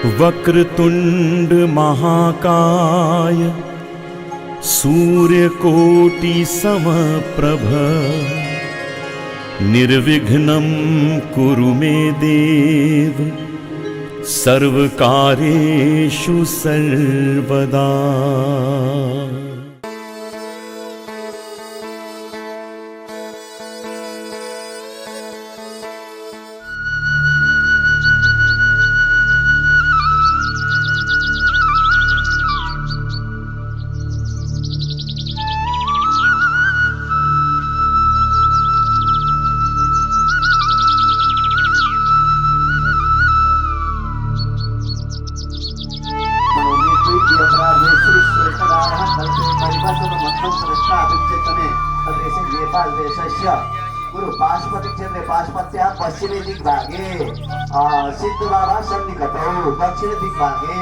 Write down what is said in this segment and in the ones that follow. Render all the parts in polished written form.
वक्रतुंड महाकाय सूर्यकोटि समप्रभ निर्विघ्नं कुरु मे देव सर्वकार्येषु सर्वदा। गुरु पाशुपति क्षेत्र पाशुपत्या पश्चिमी दिग्भागे सिद्ध बाबा सन्निकटौ दक्षिण दिग्भागे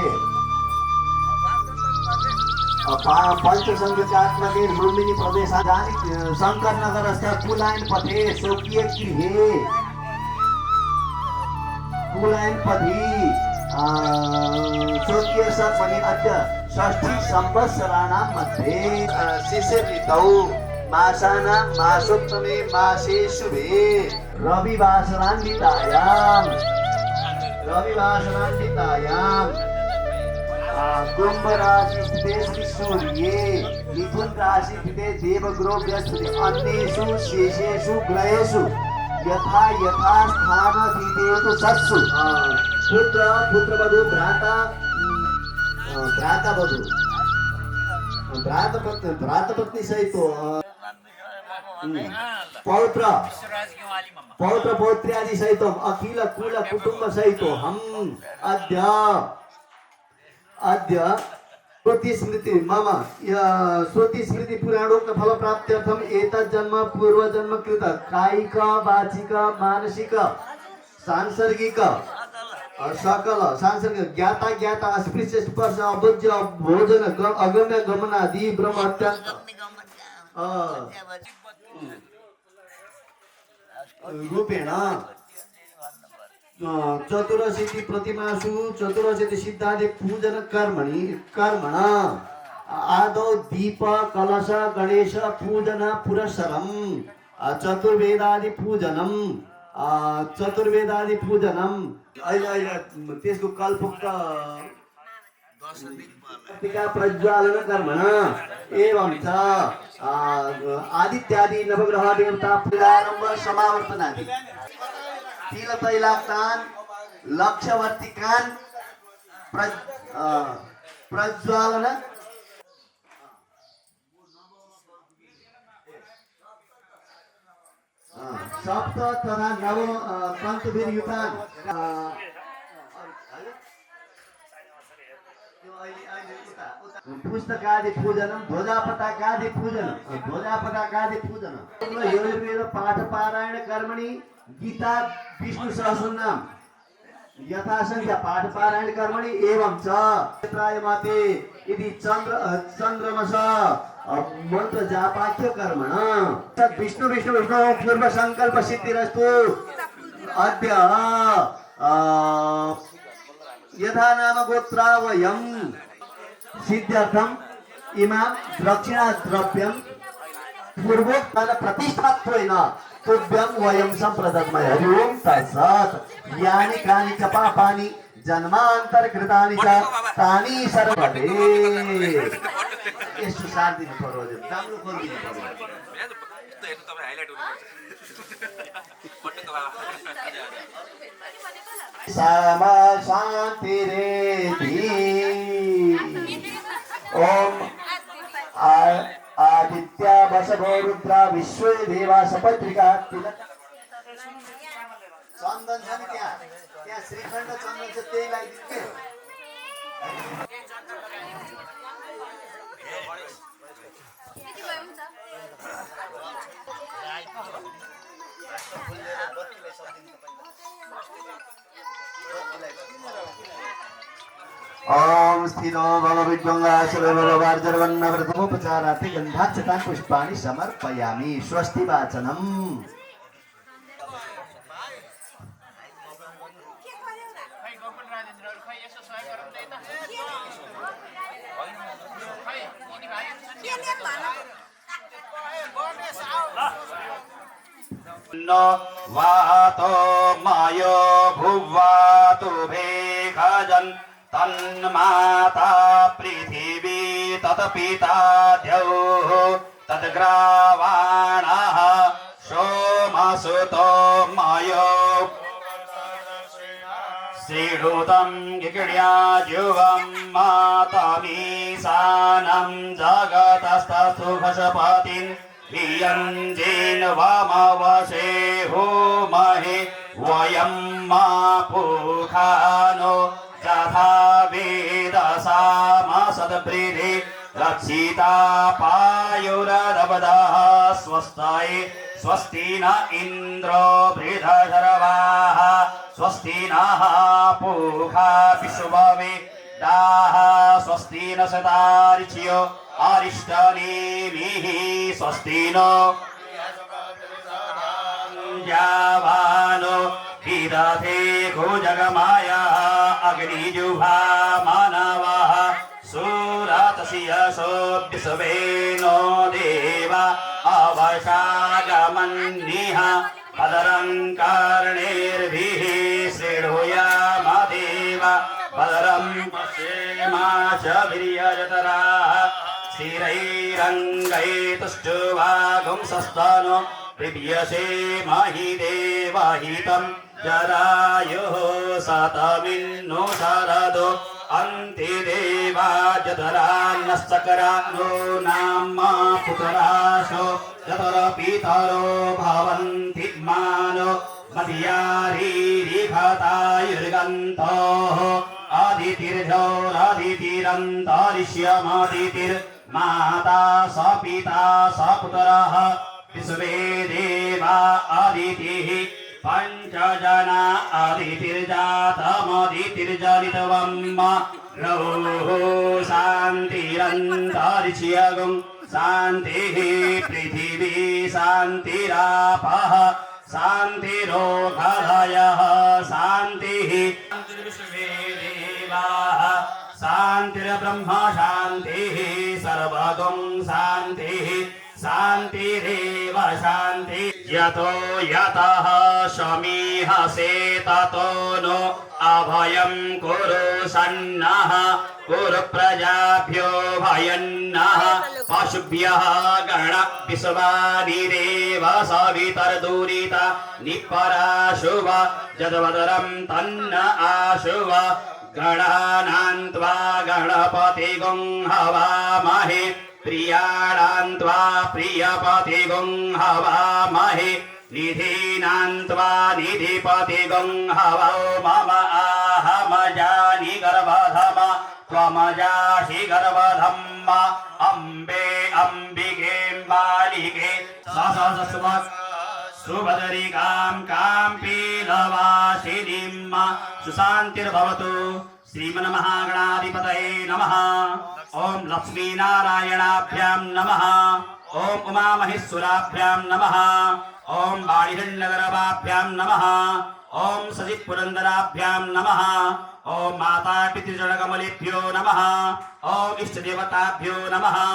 पंचसंघात्मके लुम्बिनी प्रदेशानि शंकर नगरस्थ कुलायन पथे स्वकीय गृहे कुलायन पथि स्वकीय सत्मनि अद्य षष्ठी संवत्सराणां मध्ये शिशिर ऋतौ मासानां मासोत्तमे मासे शुभे रविवासरान्वितायां कुंभ राशि स्थिते श्री सूर्ये मिथुन राशि स्थिते देवगुरु बृहस्पति अन्येषु शेषेषु ग्रहेषु यथा यथा स्थान धीदेतु सत्सु पुत्र पुत्रवधू भ्राता वधू भ्राता पत्नी सहित पौत्र पौत्री आदि सहित अखिल कुल कुटुंब सहित हम अद्य श्रुति स्मृति मम श्रुति स्मृति पुराणोक्त फल प्राप्त्यर्थम एतत् जन्म पूर्व जन्म कृत कायिक वाचिक मानसिक सांसर्गिक सकल सांसर्गिक ज्ञाता ज्ञाता अस्पृश्य स्पर्श अभोज्य भोजन अगम्य गमनादि ब्रह्म अत्यंत रूपेण चतुरशीति प्रतिमासु चतुरशीति सिद्धादि पूजन कर्मण आदौ दीप कलश गणेश पूजन पुरस्सरम चतुर्वेदादि पूजनम त्यसको कल्पोक्त प्रज्वालन कर्मण एवं च आदित्यादि नवग्रह देवता पूजारंभ समावर्तनादि तिल तैलाक्तान लक्षवर्तिकान प्रज्वालन सप्त तथा नव पंचवीरयुतान पुस्तकादि पूजनम ध्वजापताकादि पूजनम यजुर्वेद पाठ पारायण कर्मणि गीता विष्णु सहस्रनाम यथासंख्या पाठ पारायण कर्मणि एवं च क्षेत्रायमाते यदि चंद्रमस मंत्र जापाख्य कर्मण तत् विष्णु पूर्व संकल्प सिद्धिरस्तु अद्य यथा नाम गोत्रावयं सिद्ध्यर्थम इमां दक्षिणा द्रव्यं पूर्वोक्त प्रतिष्ठात्वेन तुभ्यं वयं संप्रदद्मः हरि ओम तत्सत् यानि कानि च पापानि जन्मान्तरकृतानि च तानि सर्वदे यस्तो साथ दिनु पर्यो हजुर राम्रो खोलिदिनु पर्यो सामा शान्ति रेधि ओम आदित्य वसवो रुद्रा विश्व देवा सपत्रिका चन्दन छ नि त्यहाँ श्रीखण्ड चन्दन छ त्यही लगाइदिन्छु ओम स्थितो भवविद्वंगासुरो भववार्जरवन्नव्रतमोपचारार्थी गन्धाक्षतां पुष्पाणि समर्पयामि। स्वस्ति वाचनम्। No vato mayo bhuvatu bhekajan tanmata prithivi tatpita dyauh tadgravanaha somasuto mayo Sirutam gikirya juvam matami sanam jagatastastu khaspatin Viyanjin vamavase homahe vayam ma pukhano jatha vedasama sadpridhi Lakshita payuradabadaha swastai swasti na indro bridhasarvaha swasti naha pukha vishvave daha swasti na satarichyo arishtanihi swasti no javano hidate kujagamaya agnijubha manavaha Suratasya sobhisveno deva avashagamanniha padaram karnirvihi sridhoyamadeva padaram pasyema shaviryajataraha sthirairangaitushtuvagum sastano privyase mahi devahitam jarayuho sataminno sarado Anti deva jadaranassakarano nama putarasho jadara pitaro bhavanti mano madhyari rikhata yurganto aditirjo raditirantarishyamaditir mata sapita saputaraha visve deva aditihi Panchajana aditirjatamaditirjalitavamma Rauho santirantarichyagum Santihi prithivi santirapaha Santirokalayaha santihi Santirvishvedevaha Santirbrahma shantihi Sarvagum santihi Santireva shanti Yato yataha shamiha setato no abhayam kuru sannaha kuru prajabhyo bhayannaha pashubhyaha gana visvani deva savitar durita nipara shubha jadvadaram tanna ashubha gananantva ganapati gum havamahe Priyanantva priyapati gum havamahe Nidhinantva nidhipati gum havau mama ahamajani garbhadhama Tvamajashi garbhadhamma Ambe ambike balike Sasasasvak Subhadarikam kampi lavasilimma Susantir bhavatu Sriman Mahaganadipataye Namaha Om Lakshmi Narayanabhyam Namaha Om Uma Maheshwarabhyam Namaha Om Balihannagarabhyam Namaha Om Sajit Purandarabhyam Namaha Om Mata Pitijanagamalephyo Namaha Om Ishtadevatabhyo Namaha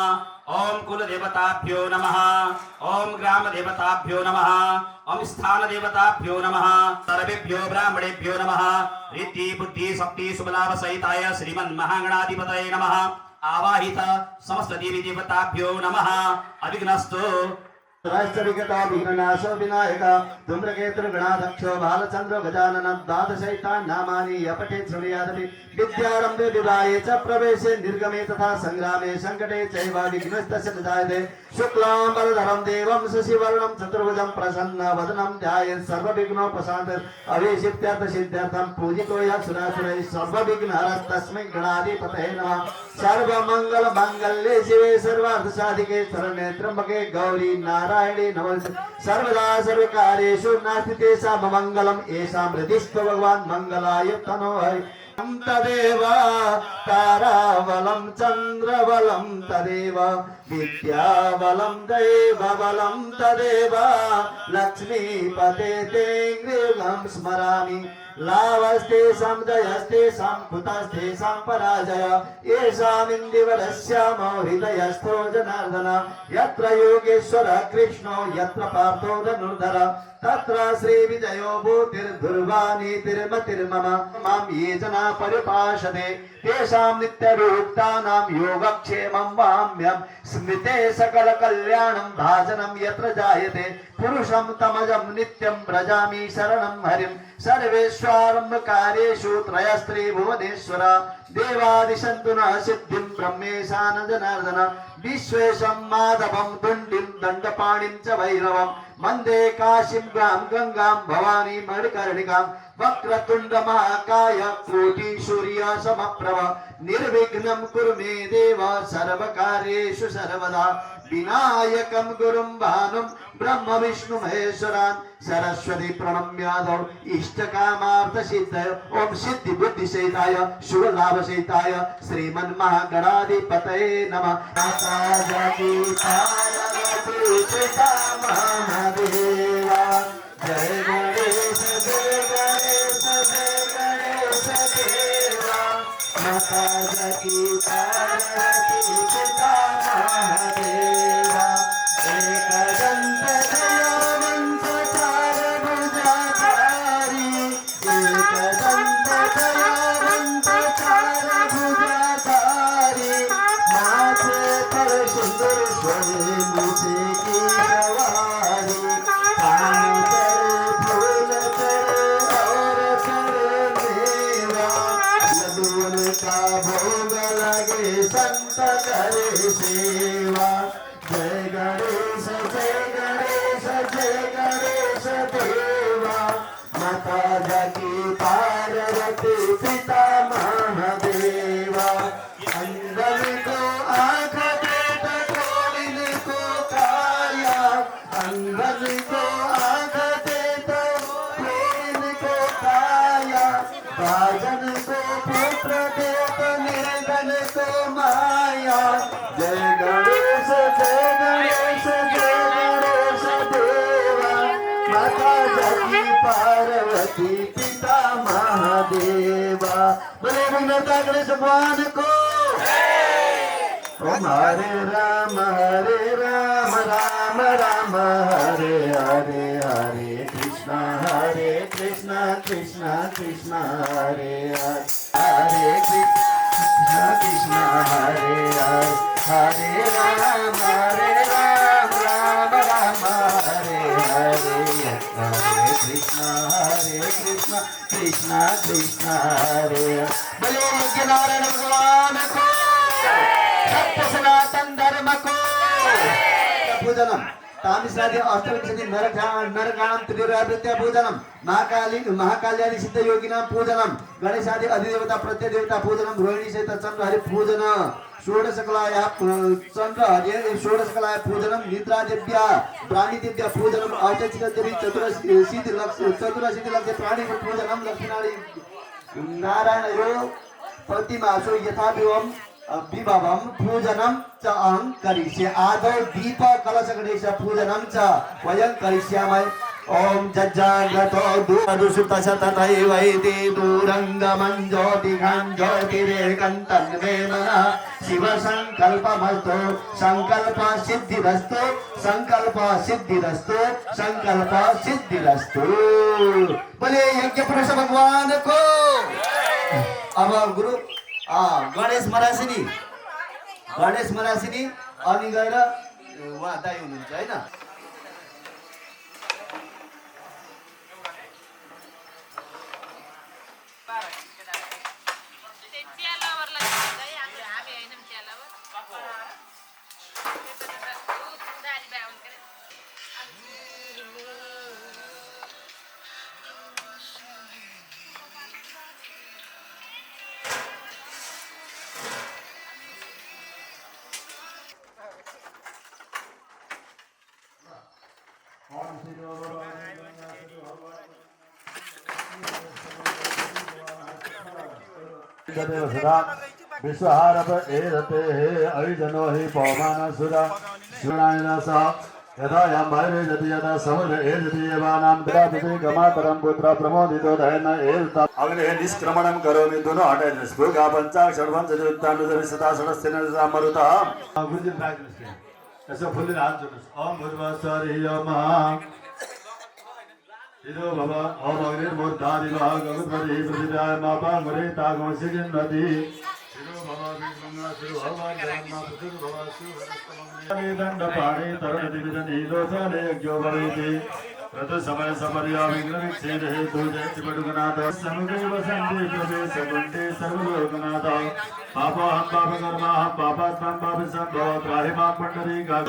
Om Kuladevatabhyo Namaha Om Gramadevatabhyo Namaha Om Sthanadevatabhyo Namaha Sarvebhyo Brahmanebhyo Namaha Riddhi Buddhi Sakti Subhalava Sahitaya Sriman Mahaganadipataye Namaha Avahita Samasta Devi Devatabhyo Namaha Avignasto Rashtrikata Vignanasho Vinayaka Dhumraketra Ganadhaksho Bhalachandra Gajanana Dadashaitan Namani Yapate Shriyadavi Vidyarambe Vivaye Cha Praveshe Nirgame Tatha Sangrame Sankate Chaiva Vignastasya Jayate Shuklam Baladharam Devam Sasivarnam Chaturvajam Prasanna Vadanam Dhyayen Sarva Vigno Prasanta Aveshiptyartha Siddhartham Pujitoya Surasurai Sarva Vignaras Tasmai Ganadi Pataye Namah Sarva Mangala Mangalle Shive Sarvartha Sadhike Sarane Trambake Gauri Narayane Namaste Sarvada Sarvakareshu Nastite Sammangalam Esam Radishta Bhagavan Mangalaya Tanohari Tadeva Taravalam Chandravalam Tadeva Vidyavalam Devavalam Tadeva Lakshmi Pate Tengrivam Smarami लाभस्तेषां जयस्तेषां कुतस्तेषां पराजय येषामिन्दिवरस्यामो हृदयस्थो जनार्दन यत्र योगेश्वर कृष्णो यत्र पार्थो धनुर्धर तत्र श्रीविजयो भूतिर्दुर्वानीतिर्मतिर्मम मां ये जना परिपाशते तेषां नित्यवियुक्तानां योगक्षेमं वाम्यं स्मृते सकलकल्याणं भाजनं यत्र जायते पुरुषं तमजं नित्यं व्रजामि शरणं हरिं सर्वेष्वारम्भकार्येषु त्रयस्त्रीभुवनेश्वर देवादिशन्तु न सिद्धिं ब्रह्मेशान जनार्दन विश्वेशं माधवं तुण्डिं दण्डपाणिं च भैरवं वन्दे काशीं गां गंगां भवानी मणिकर्णिकां वक्रतुण्ड महाकाय कोटि सूर्य समप्रभ निर्विघ्नं कुरु मे देव सर्वकार्येषु सर्वदा विनायकं गुरुं भानुं ब्रह्म विष्णु महेश्वरान् सरस्वती प्रणम्यादौ इष्टकामार्थसिद्धय ओम सिद्धि बुद्धि सहिताय शुभ लाभ सहिताय श्रीमन्महागणाधिपतये नमः माता जगती पार्वती पिता महादेवा जय गणेश देवा माता जगती पार्वती पिता महादेवा एकदंत दयावंत चार भुजाधारी एकदंत दयावंत चार भुजाधारी माथे पर सुंदर सोने मुझे की सवारी कान पर फूल चढ़े और चढ़े मेवा लड्डून का भोग लगे संत करे सेवा जय गणेश देवा माता जगी पार्वती पिता महादेवा अंगल को आँख देत कोलिन को काया अंगल को आँख देत कोलिन को काया राजन को पुत्र देत निर्धन को माया जय गणेश देवा माता जगी पार्वती पिता महादेवा बोले विघ्नहर्ता गणेश भगवान को ओम हरे राम राम राम हरे हरे हरे कृष्ण कृष्ण कृष्ण हरे हरे हरे कृष्ण कृष्ण हरे हरे हरे राम राम राम हरे हरे हरे कृष्ण कृष्ण कृष्ण हरे बोले यज्ञ नारायण भगवान को सत्य सनातन धर्म को पूजनम तामिश्रादि अष्टविंशति नरकाणां त्रिपुरावृत्या पूजनम महाकाल्यादि सिद्ध योगिनां पूजनम गणेशादि अधिदेवता प्रत्यदेवता पूजनम रोहिणी सहित चंद्र हरि पूजन षोडशकलाया चंद्र हरि षोडशकलाया पूजनम निद्रादेव्या प्राणिदेव्या पूजनम अष्टचित देवी चतुरसिद्धि लक्ष्य प्राणी पूजनम लक्ष्मीनारायण नारायण यो प्रतिमासो यथा विवम विभवं पूजनं च अहं करिष्ये आदौ दीप कलश गणेश पूजनं च वयं करिष्यामः ओम जज्जागतो दुसुतस तथैवैति दूरंगमं ज्योतिघं ज्योतिरेकं तन्मे मनः शिव संकल्पमस्तु संकल्प सिद्धिरस्तु संकल्प सिद्धिरस्तु संकल्प सिद्धिरस्तु बोले यज्ञ पुरुष भगवान को अब गुरु गणेश मरासिनी अनि गएर उहाँ दाइ हुनुहुन्छ हैन विश्वहारप एरते हे अरिजनो हि पवमान सुरा सुरायन स यथा यां भैरे जति यथा समुद्र एजति एवानां विराजते गमातरं पुत्र प्रमोदितो दयन एल्ता अग्ने निष्क्रमणं करोमि दोनों हटाए स्फुगा पंचाक्षर पंचजुत्तानुजरि सदा सदस्यन मरुतः गुरुजी प्रार्थना ऐसे फुल्ली हाथ जोड़ो ओम भूर्भुवस्सुवरेण्यं इदो भव ओम अग्निर्मूर्धादिव गगुत्पति पृथिव्याय मापाङ्गुरे तागमसिजिन्वति इदो भव विष्णुना शिरो भगवान् जगन्नाथ पुत्र भव शिव दंड पाणि तरुण दिविजन नीलोचने यज्ञो भवेति रथ समय समर्या विघ्न विच्छेद हेतु जय चिपटुकनाथ समुदेव संधि प्रवेश कुंडे सर्वलोकनाथ पापहं पापकर्माहं पापात्मं पापसंभव त्राहि मां पुण्डरीका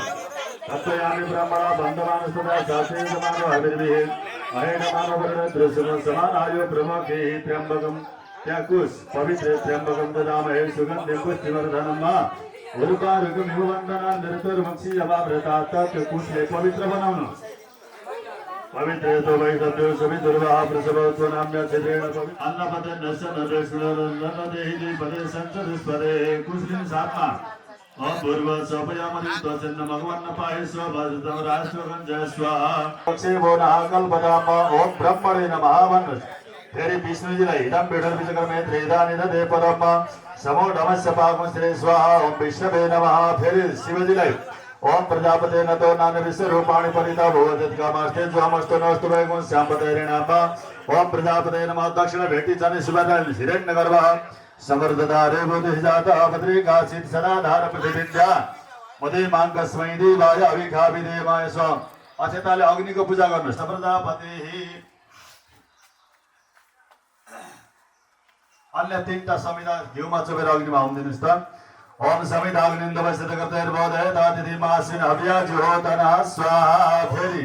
तत्त्वयामि ब्रह्मणा बन्धमानस्तदा साते समानो हविर्भिः अहेण मानवर्ण दृश्यम समानायो प्रमुखे त्र्यंबकं त्याकुश पवित्र त्र्यंबकं ददामहे सुगन्धिं पुष्टिवर्धनं उर्वारुकमिव वन्दना निरतुर्मुक्षी अवाव्रता तत्कुशले पवित्र बनाउनु पवित्र तो वै सत्यो सभी दुर्वाह प्रसवत्व नाम्य चित्रेण अन्नपते नश्य नदेहि पदे संचरिस्पदे कुशलिन सात्मा ओम पूर्व सपयामरि तोचन्न भगवन्न पाहि स्वभजतम राष्ट्रगं जय स्वाहा पक्षे वो कल्पदाम ओम ब्रह्मणे नमः वन्द फेरि विष्णुजीलाई इदम बेडर विचक्रमे त्रेदानि दे परम समो नमस्य पाकं श्री स्वाहा ओम विष्णवे नमः फेरि शिवजीलाई ओम प्रजापते नतो नान विश्व रूपाणि परिता भवजत कामास्ते ज्वामस्तो नस्तु वैकुं श्यामपतेरिणाम ओम प्रजापते नमः दक्षिण भेटी चनि सुभद्रा हिरण्यगर्भः समर्दता रेवति जाता भद्रिकासित सदाधार प्रतिविद्या मदे मांगस्मै देवाय अविखाभि देवाय स्व अचेताले अग्निको पूजा गर्नुस् प्रजापते अन्य तीनटा समिधा घिउमा चोबेर अग्निमा हुम्दिनुस् त ओम समिधा अग्निन्दवसित कर्तैर्बोधय तातिथि मासिन हव्या ज्योतना स्वाहा फेरि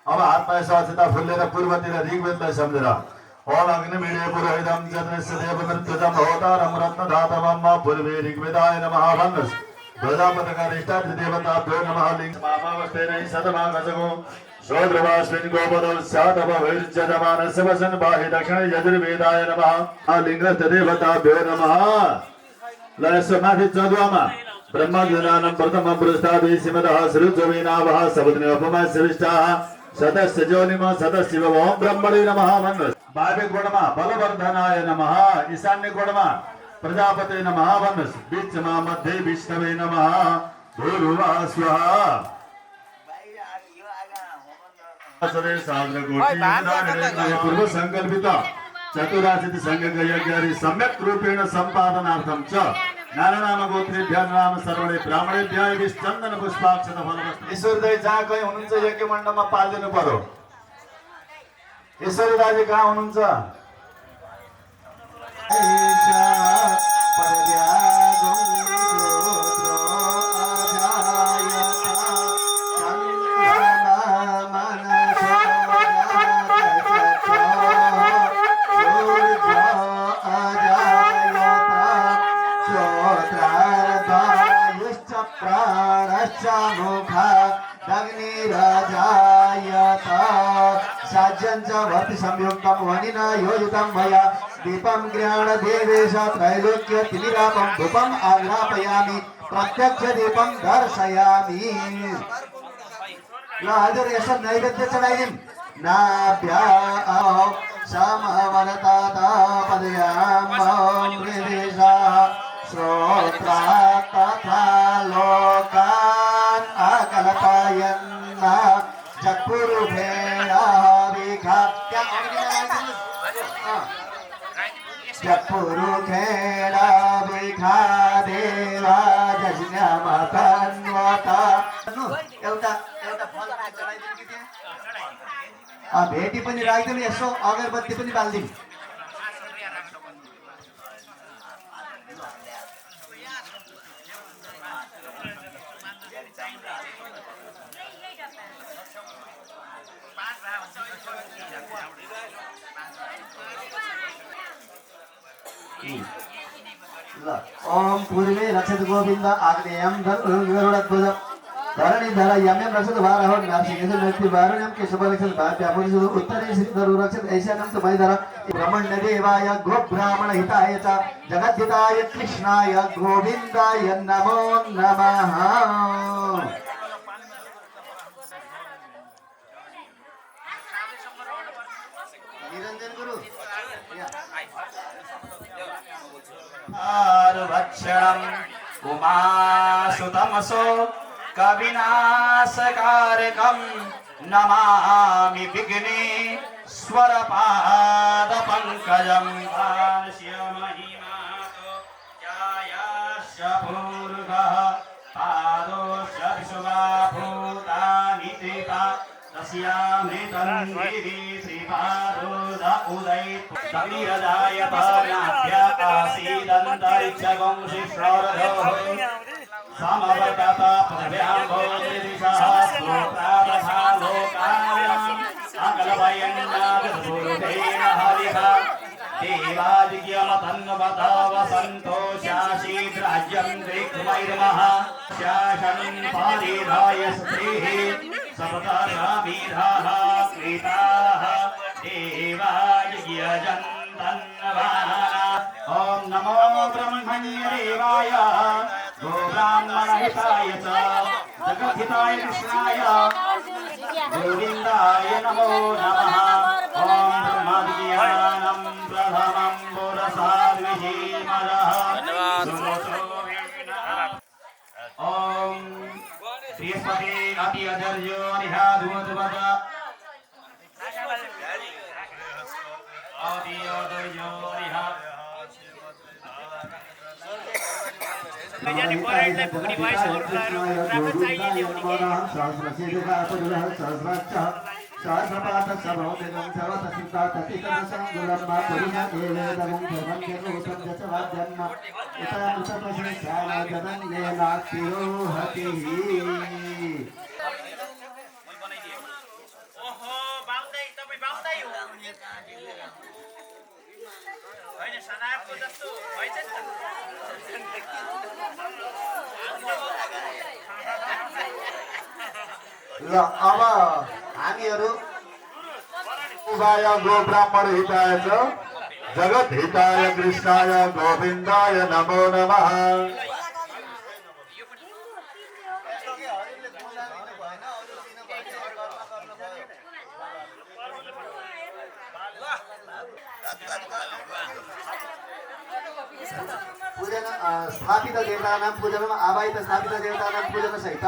अब हातमा यसो अचेता फुल्लेर पूर्वतिर ऋग्वेदलाई सम्झेर ओम अग्निमीडे पुरोहितं चतुर्स्य देवमृत्युजं भवतारं रत्नधातवं पूर्वे ऋग्वेदाय नमः भन्नुहोस् ध्वजापथकारिष्टात् देवताभ्यो नमः लिङ्ग मामावस्थेनै शतमागजगो शोद्रवास्मिन् गोपदौ स्यातपभैर्जमानस्य वसन् बाहि दक्षिणे यजुर्वेदाय नमः लिङ्गस्य देवताभ्यो नमः ल यसो माथि चदुवामा ब्रह्मज्ञानं प्रथमं पुरस्तादि श्रीमदः श्रुतवीनावः सबदिने उपमा श्रेष्ठाः सदस्य जोनिम सदस्य ओम ब्रह्मणे नमः भन्नुहोस् वायव्य कोणमा बलवर्धनाय नमः ईशान्य कोणमा प्रजापते नमः भन्नुहोस् बीचमा मध्ये विष्णवे नमः भूर्भुवः स्वाहा सदे साग्र कोटि पूर्व संकल्पित चतुराशीति संज्ञक यज्ञारि सम्यक रूपेण संपादनार्थं च नारायण गोत्रेभ्यः नाम सर्वणे ब्राह्मणेभ्यः विष्चन्दन पुष्पाक्षत फलवस्तु ईश्वरदाई जहाँ कहीं हुनुहुन्छ यज्ञ मण्डपमा पाल्दिनु पर्यो ईश्वरी दाजु कहाँ हुनुहुन्छ संयुक्तं वनिना योजितं मया दीपं गृहाण देवेश त्रैलोक्य तिमिरापं धूपम् आग्रापयामि प्रत्यक्ष दीपं दर्शयामि लाजर यश नैवेद्य चढ़ाइदिन नाभ्या समवनताता पदयाम मृदेशा श्रोत्रा तथा लोकान् आकलतायन्ना जगपुरु भेड़ा विखात्या जगपुरु खेड़ा विखा देवा जज्ञामा तन्वता एउटा फल चढाइदिनु कि त्यहाँ भेटी पनि राखिदिनु यसो अगरबत्ती पनि बाल्दिनु ओम पूर्वे रक्षत गोविंद आग्नेयं गरुड़ध्वज धरणीधर यम्यं रक्षत वारहो नासिकेश नृत्य वारुण्यं केशव रक्षत भाव्यापुरुष उत्तरे श्रीधरु रक्षत ऐशानं तुमैधर ब्रह्मण्य देवाय गो ब्राह्मण हिताय च जगद्धिताय कृष्णाय गोविन्दाय नमो नमः आर्वक्षणम् उमासुतमसो कविनाशकारकम् नमामि विघ्नेश्वरपादपङ्कजम् पूर्वः पादोश्च विश्वभूतानि त्रिपा तस्यामृतं देवी श्रीपादोद उदय तमीरजायतानाभ्य आसीदन्तरिक्षगं शिश्रोरधोः समवर्तत पृथिव्यां भोजदिशः स्तोत्रादधा लोकानाम् अकलभयन्नादपूर्वेण हरिः देवादिज्ञमतन्वतव सन्तोषाशीद्राज्यं दीर्घमैर्मः शासनं पारिधाय स्त्रीः सपदाशामीधाः क्रीताः देवादिज्ञजन्तन्नवाः ॐ नमो ब्रह्मण्यदेवाय गोब्राह्मणहिताय च जगद्धिताय कृष्णाय गोविन्दाय नमो नमः ॐ ब्रह्मज्ञानं प्रथमं पुरसाद्विहीमदः ॐ बृहस्पति अति अजर्यो निहाधुमधुमद अति अजर्यो निहा Jadi boleh kita beri bahasa orang berapa saya dia boleh. ल अब हामीहरू शिवाय गोब्राह्मण हिताय च जगत हिताय कृष्णाय गोविन्दाय नमो नमः पूजन स्थापित देवतानां पूजनम् आवाहित स्थापित देवतानां पूजन सहित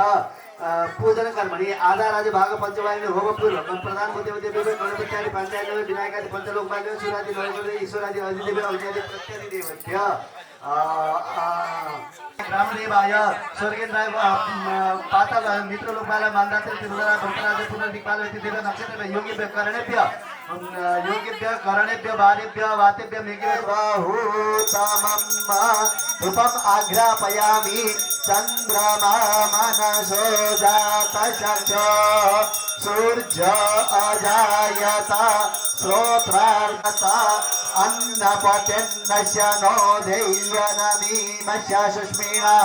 पूजन कर्मणि आधाराज भाग पंचवाहिनी होम पूर्वकं प्रधान बुद्धिमती विवेक गणपत्यादि पंचायत विनायकादि पंचलोकपाल सूरादि नवग्रह ईश्वरादि अधिदेव अग्नि प्रत्यदि देवत्य रामदेवाय स्वर्गेन्द्राय पाताल मित्र लोकपाल मानदाते तिरुधरा भक्तराज पुनर्दिक्पाल देव नक्षत्र योगी करणेभ्य बालेभ्य वातेभ्य मेघेभ्य बाहुतमं रूपम् आघ्रापयामि चन्द्रमा मनसो जातचक्षो सूर्य अजायता श्रोत्रार्गता अन्नपतिर्नश्य नो देयनमीमस्य सुष्मिणः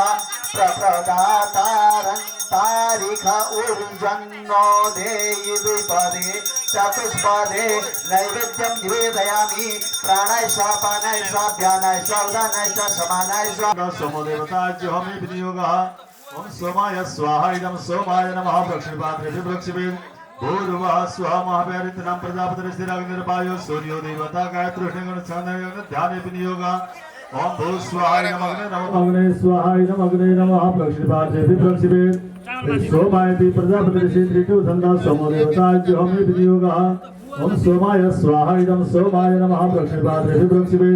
प्रप्रदातारन्तारिख ऊर्जन्नो देयि द्विपदे चतुष्पदे नैवेद्यं निवेदयामि प्राणायश्वापानायश्वाभ्यानायश्व उदानायश्व समानायश्व सोमदेवताज्योहमे विनियोगः ॐ सोमाय स्वाहा इदं सोमाय नमः प्रक्षिपात्रे विप्रक्षिपे भूर्भुवः स्वः महाव्यारितनां प्रजापतिर्स्थिराग्निर्वायो सूर्यो देवता गायत्रीगण छन्दयोग ध्याने विनियोगः ॐ भूस्वाहाय नमः अग्ने स्वाहाय नमः अग्ने नमः प्रक्षिपात्रे विप्रक्षिपे सोमाय प्रजापतिर्स्थिरिटु छन्दः सोमदेवताज्योहमे विनियोगः ॐ सोमाय स्वाहा इदं सोमाय नमः प्रक्षिपात्रे विप्रक्षिपे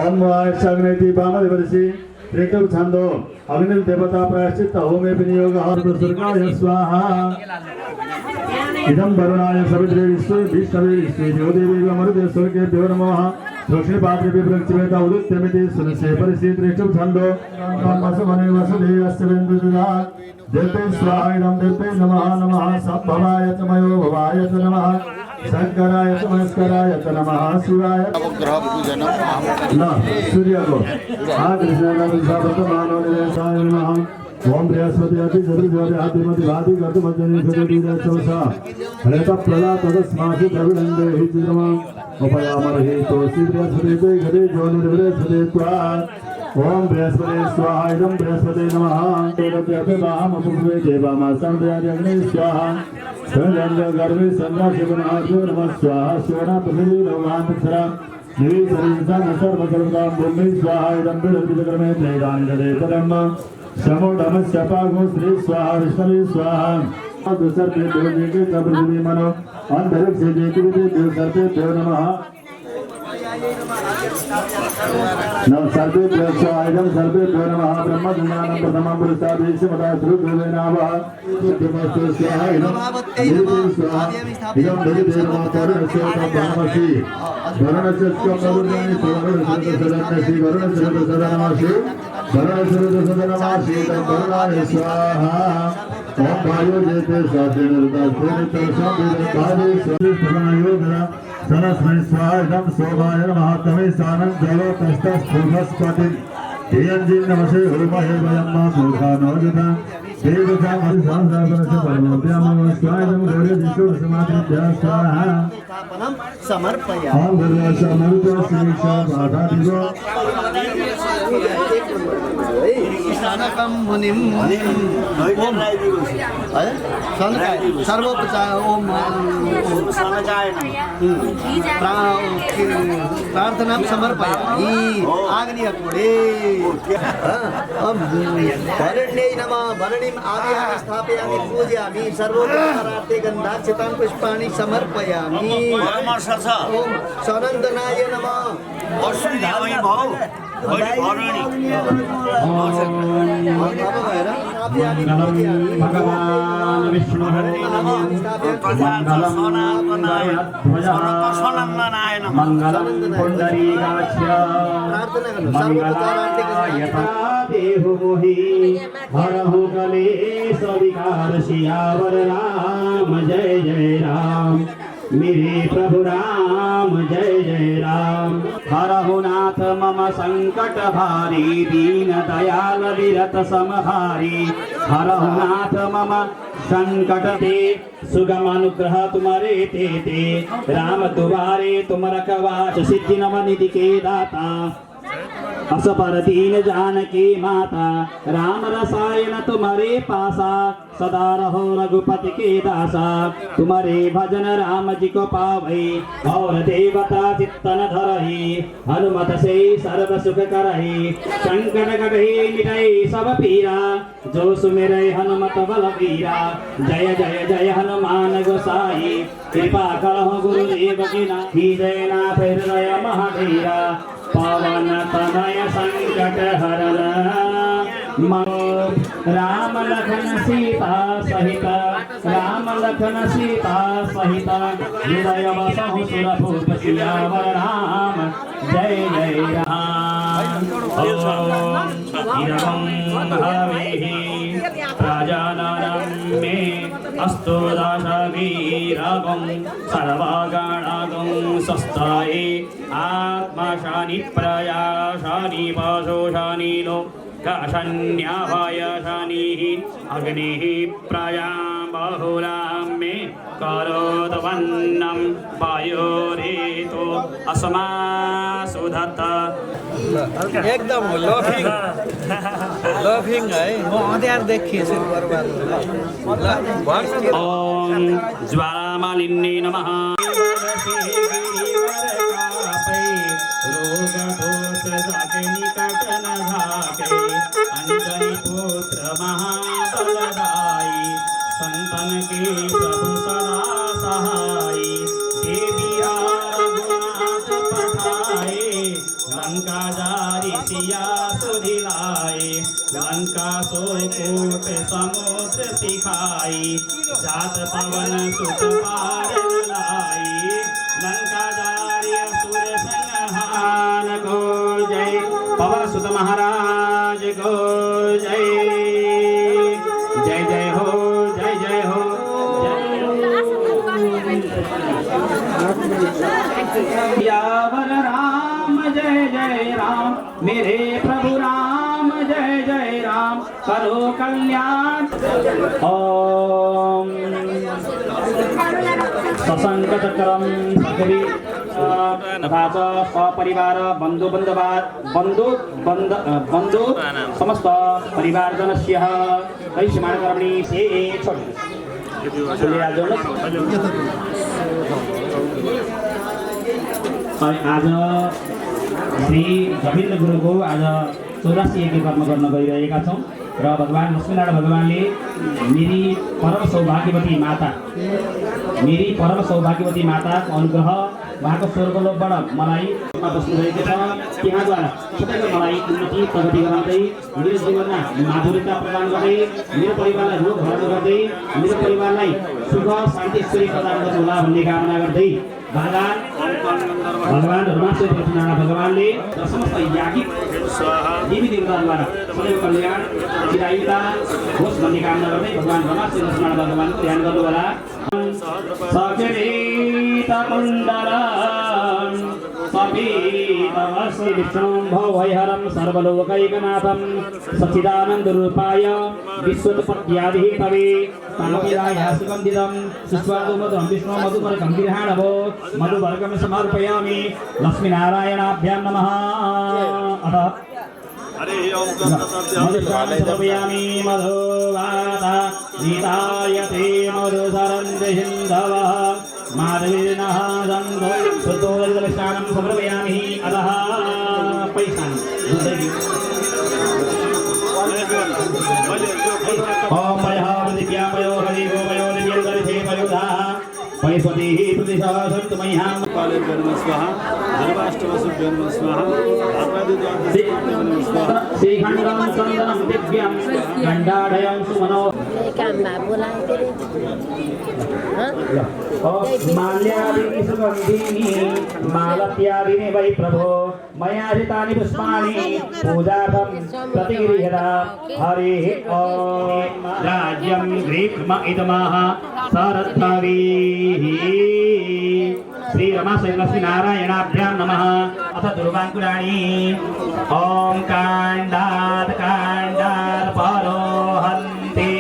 ॐ वायसाग्नेति वामदेवऋषि त्रिटु छन्दो अग्निं देवता प्रायश्चित्त होमे विनियोगः दुर्गाय स्वाहा इदं वरुणाय सवित्रे विश्वे विष्णवे विश्वे देवदेवी अमृते स्वर्गेभ्यो नमः दक्षिणपात्रे विप्रक्षिपेत उदित्यमिति सुनसे परिस्थितिष्ठुं छन्दो ब्रह्मसमने वसुदेवस्य बिन्दुदुदात् देवते स्वाहा इदं देवते नमः नमः सद्भवाय च मयो भवाय च नमः शंकराय च मस्कराय च नमः शिवाय ग्रह पूजनम न सूर्य को कृष्ण नमः ओम बृहस्पति अति चतुर्भुज आदिमति भाति गतमजनि सदीना चौसा हरेत प्रदा तदस्मासि द्रविडंदे हि चित्रमा उपयामर्हि तोसि बृहस्पति दे घरे जो निर्बृहस्पति त्वा ओम बृहस्पति स्वाहा इदं बृहस्पति नमः तेरते बाहम पुष्पे देवामा संध्यादि अग्नि स्वाहा संगंध गर्भे संध्या शिवनाथ नमः स्वाहा शिवना पृथ्वी भगवान अक्षरा सर्वसर्वदा ब्रह्मे स्वाहा इदं विदर्भिदक्रमे त्रैदानिदे तदम् समोडमस्य पागो श्री स्वाहा विष्णवे स्वाहा सर्पे देवदेके प्रभृति मनो अंतरिक्षे देवदेके देव सर्पे देव नमः नम सर्पे देव स्वाहा सर्पे देव नमः ब्रह्म ज्ञानं प्रथमं पुरुषादेश मदा श्रुतवेनावः शुद्धमस्तु स्वाहा इदं स्वाहा इदं देवदेव मातरस्य ब्रह्मसि वरुणस्य स्कंदुर्गानि वरुणस्य सदनमसि वरुणाय स्वाहा ओम वायु जेते साधन रुद्र संविधाने स्वाहा सरस्मै स्वाहा इदं सोमाय नमः तमे सानं जलो कष्टस्थूलस्पति देयंजिन नमसे हुर्महे वयं मा सुखानो जता देवता महसानस्य परमोद्यमं स्वाहा इदं गौरी विष्णु समाधिभ्यः स्वाहा समर्पयामि। ओम भगवन् श्रीशा बाधादिगो स्थानकं मुनिं ओम सर्वोपचार ओम प्रार्थना समर्पयामि। आग्नेय कोडे भरण्यै नमः भरणीम् आदिहानि स्थापयामि पूजयामि सर्वोपचारार्थे गन्धाक्षतां पुष्पाणि समर्पयामि। ओम सनन्दनाय नमः भगवान विष्णु मंगलम पुंडरीकाक्ष देहु मोहि हरहु कलेश विकार सियावर राम जय जय राम मेरे प्रभु राम जय जय राम हरहु नाथ मम संकट भारी दीन दयाल विरत समहारी हरहु नाथ मम संकट ते सुगम अनुग्रह तुम्हारे ते राम तुम्हारे तुम रखवाच सिद्धि नव निधि के दाता असपर दीन जानकी माता राम रसायन तुम्हारे पासा सदा रहो रघुपति के दासा तुम्हारे भजन राम जी को पावै और देवता चित्तन धरहि हनुमत से सर्व सुख करहि संकट कटहि मिटहि सब पीरा जो सुमिरै हनुमत बल वीरा जय जय जय हनुमान गोसाई कृपा करहु गुरुदेव की नाथी जय नाथ हृदय महाधीरा पवन तनय संकट हरण राम लखन सीता सहित राम लखन सीता सहित हृदय बसहु सुरभूप सियावर राम जय जय राम प्रजाननं मे अस्तु दाशवीरगं सर्वगणगं सस्ताये आत्मशानि प्रयाशानि पशुशानि लोकशन्याभयशानिः अग्निः प्रयां बहुलां मे करोद्वन्नं वायुरेतो अस्मासुधत एकदम लभिङ है म अँध्यार देखिएछु ओम ज्वालामालिन्ये नमः पुत्र महाबलदाई संतन के प्रभु सदा सहाय देवी रघुनाथ पठाए लंका जारी सिया सुधिलाए लंका सो कोट समुद्र सिखाई जात पवन सुत पार लाई लंका जारी असुर संहार को जय पवन सुत महाराज को जय जय जय हो जय जय हो यावर राम जय जय राम मेरे प्रभु राम जय जय राम करो कल्याण ओम सशंक चक्रम सकरी तथा च सपरिवार बंधु समस्त परिवारजनस्य कैश्यमानकर्मणि से छोड़ आज श्री रविन्द्र गुरुको आज 84 यज्ञ कर्म गर्न गइरहेका छौँ र भगवान लक्ष्मीनारायण भगवानले मेरी परम सौभाग्यवती माताको अनुग्रह उहाँको स्वर्गलोकबाट मलाई बस्नुभएको छ। त्यहाँद्वारा सदैव मलाई उन्नति प्रगति गराउँदै मेरो जीवनमा माधुर्यता प्रदान गर्दै मेरो परिवारलाई रोग हरण गर्दै मेरो परिवारलाई सुख शान्ति ऐश्वर्य प्रदान गर्नुहोला भन्ने कामना गर्दै भगवान लक्ष्मीनारायण भगवानले र समस्त याज्ञिक देवी देवताद्वारा सदैव कल्याण चिरायुता होस् भन्ने कामना गर्दै भगवान लक्ष्मीनारायण भगवानको ध्यान गर्नु होला। सकिरीटकुण्डलं सपीतवस्त्र विष्णुं भवैहरं सर्वलोकैकनाथं सच्चिदानन्दरूपाय विश्वोत्पत्त्यादिहेतवे तामपीडाय सुगन्धितं सुस्वादुमधुरं विष्णु मधुपरगम्भीरहाणभो मधुवर्गं समर्पयामि लक्ष्मीनारायणाभ्यां नमः। मधुस्नानसमर्पयामि मधुवाता नीतायते मधुसरन्ति हिन्दवः माधवीर्नः सन्धो शुद्धोदकस्नानं समर्पयामि अतः पैसान् ॐ पयः प्रतिज्ञापयो हरिगोपयो दिव्यन्तरिषेपयोधा पैस्वतीः प्रतिशः सन्तु मह्यां काले जन्म स्वाहा धर्माष्टम जन्म स्वाहा श्रीखण्डं चन्दनं दिव्यं गण्डाढयं सुमनो माल्यादीनि सुगन्धीनि मालत्यादीनि वै प्रभो मया हृतानि पुष्पाणि पूजार्थं प्रतिगृह्यता हरिः ॐ राज्यं ग्रीष्म इदमः सरद्भवीः श्री रमाशैलक्ष्मीनारायणाभ्यां नमः। अथ दुर्वाङ्कुराणि ॐ काण्डात् परोहन्ति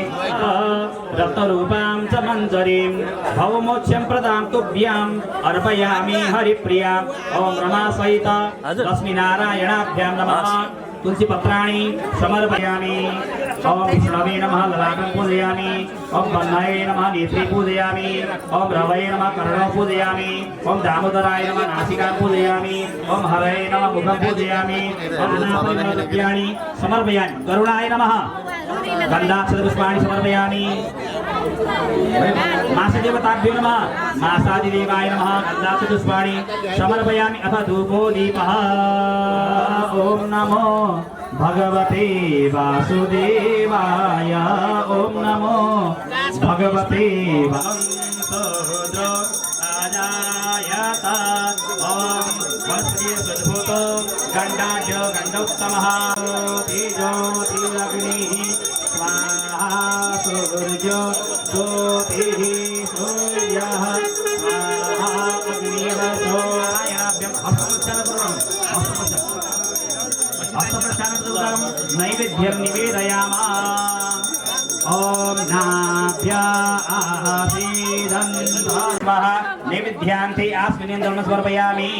रक्तरूपां च मञ्जरीं भवमोक्ष्यं प्रदां तुभ्याम् अर्पयामि हरिप्रिया। ॐ रमासहित लक्ष्मीनारायणाभ्यां नमः। तुलसीपत्राणि समर्पयामि। ॐ विष्णवे नमः ललाटं पूजयामि। ॐ बन्धाय नमः नेत्रे पूजयामि। ॐ रवये नमः कर्णौ पूजयामि। ॐ दामोदराय नमः नासिकां पूजयामि। ॐ हरये नमः मुखं पूजयामि। ॐ नानापरिमलद्रव्याणि समर्पयामि। गरुडाय नमः गन्धाक्षरपुष्पाणि समर्पयामि। मासदेवताभ्यो नमः मासादिदेवाय नमः गन्धाक्षरपुष्पाणि समर्पयामि। अथ धूपो दीपः ॐ नमो भगवते वासुदेवाय। ॐ नमो भगवते राजायता। ॐ वस्त्रे सद्भूत गण्डाढ्य गण्डोत्तमः तेजोतिरग्निः स्वाहा सूर्यो ज्योतिः सूर्यः स्वाहा अग्निरसोयाभ्यं हस्तप्रक्षालनं नैवेद्यं निवेदयामः। ॐ नाभ्यासीदन्तः नैवेद्यान्ते आस्मिन् समर्पयामि।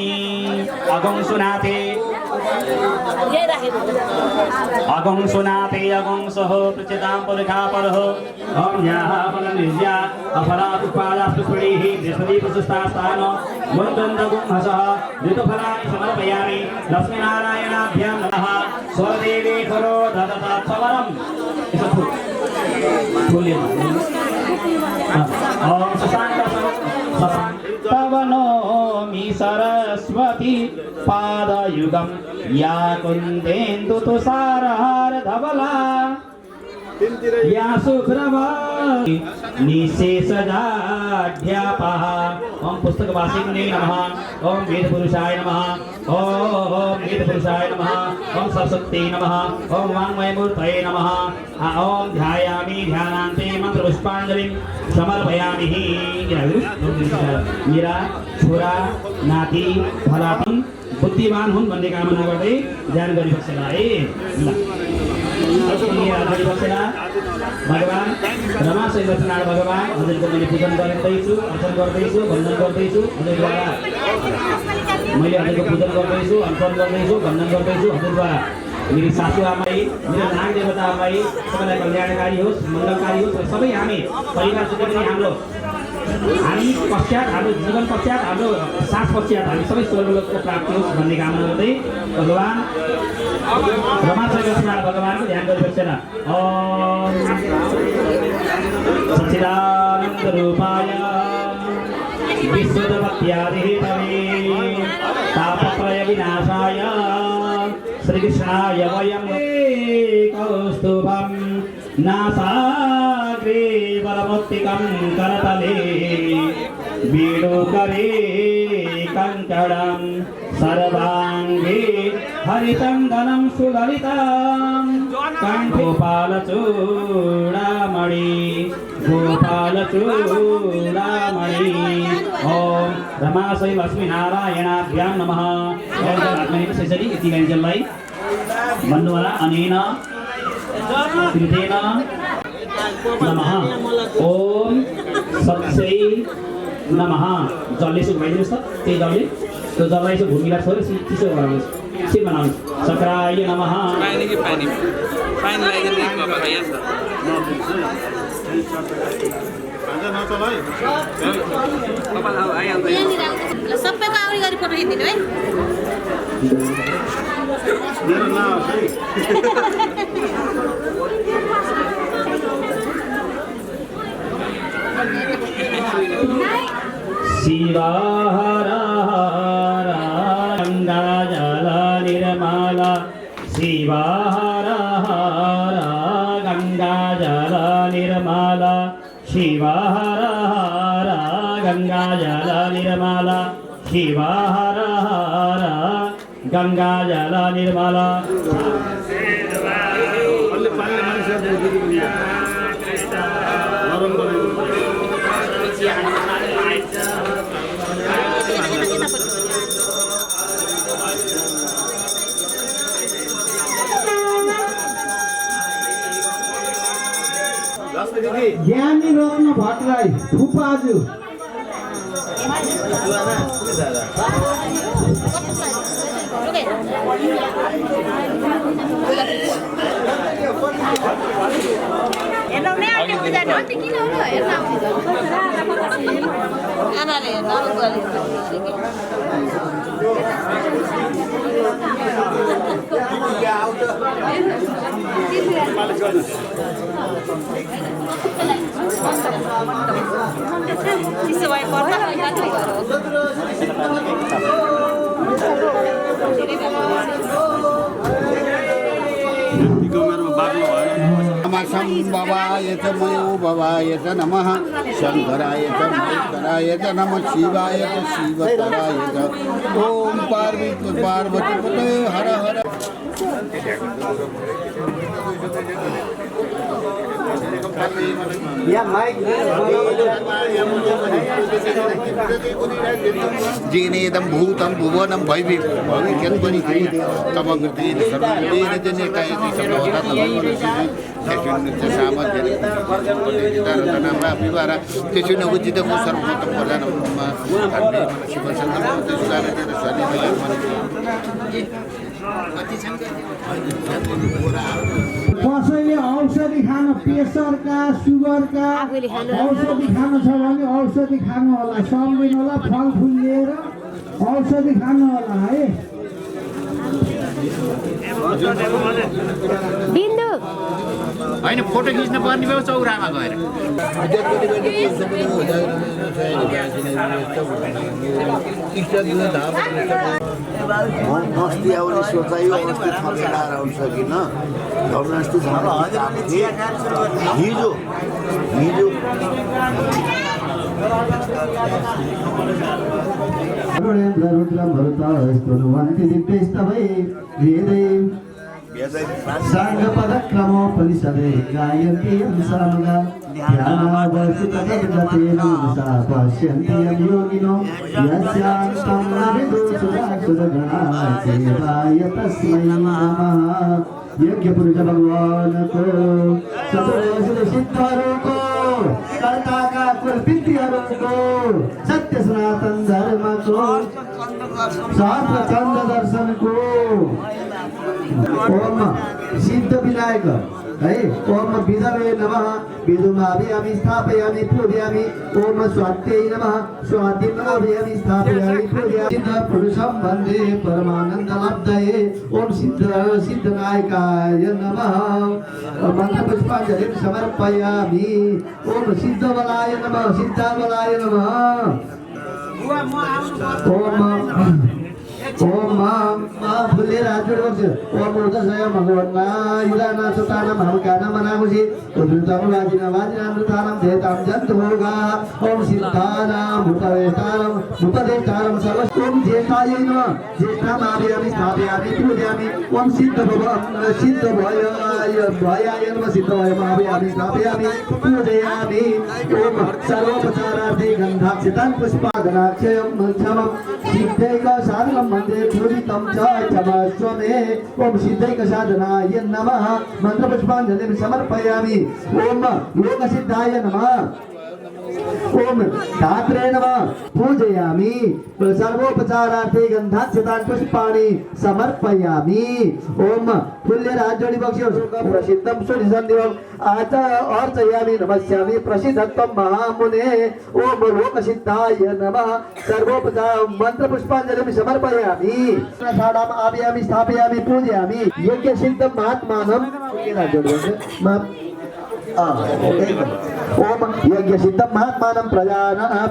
अगुंसुनाथे अगुंसुः प्रचितां पुरुषापरः। ॐ याः फलनिर्या अफलापुष्पादास्तुष्पणीः बृहस्पतिप्रशस्तास्थान मुन्दन्दगुंहसः ऋतुफलानि समर्पयामि। लक्ष्मीनारायणाभ्यां नमः। स्वरदेवे खरो ददतात्सवरम् ॐ शशाङ्कवनोमि सरस्वती पादयुगं या कुन्देन्दु तुषारहार धवला या शुभ्रवा निशेषजाढ्यापः। ॐ पुस्तकवासिने नमः। ॐ वेदपुरुषाय नमः। ॐ वेदपुरुषाय नमः। ॐ सरस्वती नमः। ॐ वाङ्मयमूर्तये नमः। ॐ ध्यायामि ध्यानान्ते मन्त्रपुष्पाञ्जलिं समर्पयामि। मेरा छोरा नाति फलापन बुद्धिमान हुन् भन्ने कामना गर्दै ध्यान गरिबसेला है। भगवान रमाशैलक्ष्मीनारायण भगवान हजुरको मैले पूजन गर्दैछु, अर्पण गर्दैछु, वन्दन गर्दैछु। हजुरद्वारा मैले हजुरको पूजन गर्दैछु, अर्पण गर्दैछु, वन्दन गर्दैछु। हजुरद्वारा मेरी सासू आमाई, मेरो नाग देवता आमाई सबैलाई कल्याणकारी होस्, मङ्गलकारी होस् र सबै हामी परिवार जति पनि हाम्रो हामी पश्चात हाम्रो जीवन पश्चात हाम्रो सास पश्चात हामी सबै स्वर्गलोकको प्राप्ति होस् भन्ने कामना गर्दै भगवान् रमाशंकर भगवानको ध्यान गरिबस्छन्। ओम सच्चिदानन्द रूपाय विश्वोत्पत्त्यादिहेतवे तापत्रय विनाशाय श्रीकृष्णाय वयं कौस्तुभं नासाग्रे वरमुत्तिकं करतले वीणुकरे कङ्कणं सर्वाङ्गे हरिचन्दनं सुललितं गोपालचूडामणि गोपालचूडामणि। ओम रमाशै लक्ष्मीनारायणाभ्यां नमः। शेषरी यति व्यञ्जनलाई भन्नुहोला। अनेन कृतेन नमः। ओम सत्सै नमः। जलले यसो घुमाइदिनुहोस् त, त्यही जलले त्यो जललाई यसो भूमिलाई छोडेर चिसो बनाउनुहोस्, सिम बनाउनुहोस्। सक्राय नमः। सबैको आउरी गरी पठाइदिनु है। शिवा हरा हरा गंगा जल निर्मला शिवा हरा हरा गंगा जल निर्मला शिवा हरा हरा गंगा जल निर्मला शिवा हरा हरा गंगा जल निर्मला। ज्ञानी रत्न भट्टराई फुपाजु संभवाय च मयोभवाय च नमः शंकराय च महेश्वराय च नमः शिवाय च शिवतराय च ओम पार्वती पते हर हर। जीनेदं भूतं भुवनं भविष्यन्ति तमग्रतेन सर्ववेद जनेकायति सर्वोत्तम तेषु उचितं सर्वोत्तम प्रधानं कसैले औषधि खान प्रेसरका सुगरका औषधि खानु छ भने औषधि खानु होला, सम्झिनु होला, फलफुल लिएर औषधि खानु होला है। बिन्दु होइन फोटो खिच्न पर्ने भयो चौरामा गएर। अस्ति आउने सोचायो अस्ति थपेर आउन सकिन अस्ति हिजो हिजो साङ्गपदक्रमोपनिषदे गायन्ति सामगा ध्यानावस्थितगतेन सा पश्यन्ति योगिनो यस्यान्तं विदुषुदासुरगणासेवाय तस्मै नमः। यज्ञपुरुष भगवान को सिद्धों को कर्ता का कुलपितियों सत्य सनातन धर्म को शास्त्र चंद्र दर्शन को ओम सिद्ध विनायक है ओम विदवे नमः विदुमाभियामि स्थापयामि पूजयामि ओम स्वात्यै नमः स्वातिं नमाभियामि स्थापयामि पूजयामि सिद्ध पुरुषं वन्दे परमानन्दलब्धये ओम सिद्धनायकाय नमः मन्त्रपुष्पाञ्जलिं समर्पयामि ओम सिद्धबलाय नमः सिद्धाबलाय नमः ओम फुले राजुर ओम उदसय भगवन्ना युदाना सुताना महकाना मनामुषि उद्रुतम वाजिना वाजिनामृतानां देतां जन्तुभोगा ओम सिद्धानां भूतदेतारं सर्वं ओम ज्येष्ठाय नमः ज्येष्ठामाभियामि स्थापयामि पूजयामि ओम सिद्ध भयाय नमः सिद्ध भयमाभियामि स्थापयामि पूजयामि ओम सर्वोपचारार्थे गन्धाक्षतान् पुष्पादनाक्षयं मध्यमं सिद्धैक साधनं वन्दे पूजितं च क्षमस्व मे ओम सिद्धैक साधनाय नमः मन्त्रपुष्पाञ्जलिं समर्पयामि ओम योगसिद्धाय नमः ओम धात्रे नमः पूजयामि सर्वोपचारार्थे गन्धाक्षतान् पुष्पाणि समर्पयामि ओम फुल्यराजोनि बक्ष्यो प्रसिद्धं सुनिसन्दिवम् आच अर्चयामि नमस्यामि प्रसिद्धत्वं महामुने ओम लोकसिद्धाय नमः सर्वोपचार मन्त्रपुष्पाञ्जलिं समर्पयामि साडाम् आभयामि स्थापयामि पूजयामि यज्ञसिद्धं महात्मानं ओम यज्ञसिद्धं महात्मानं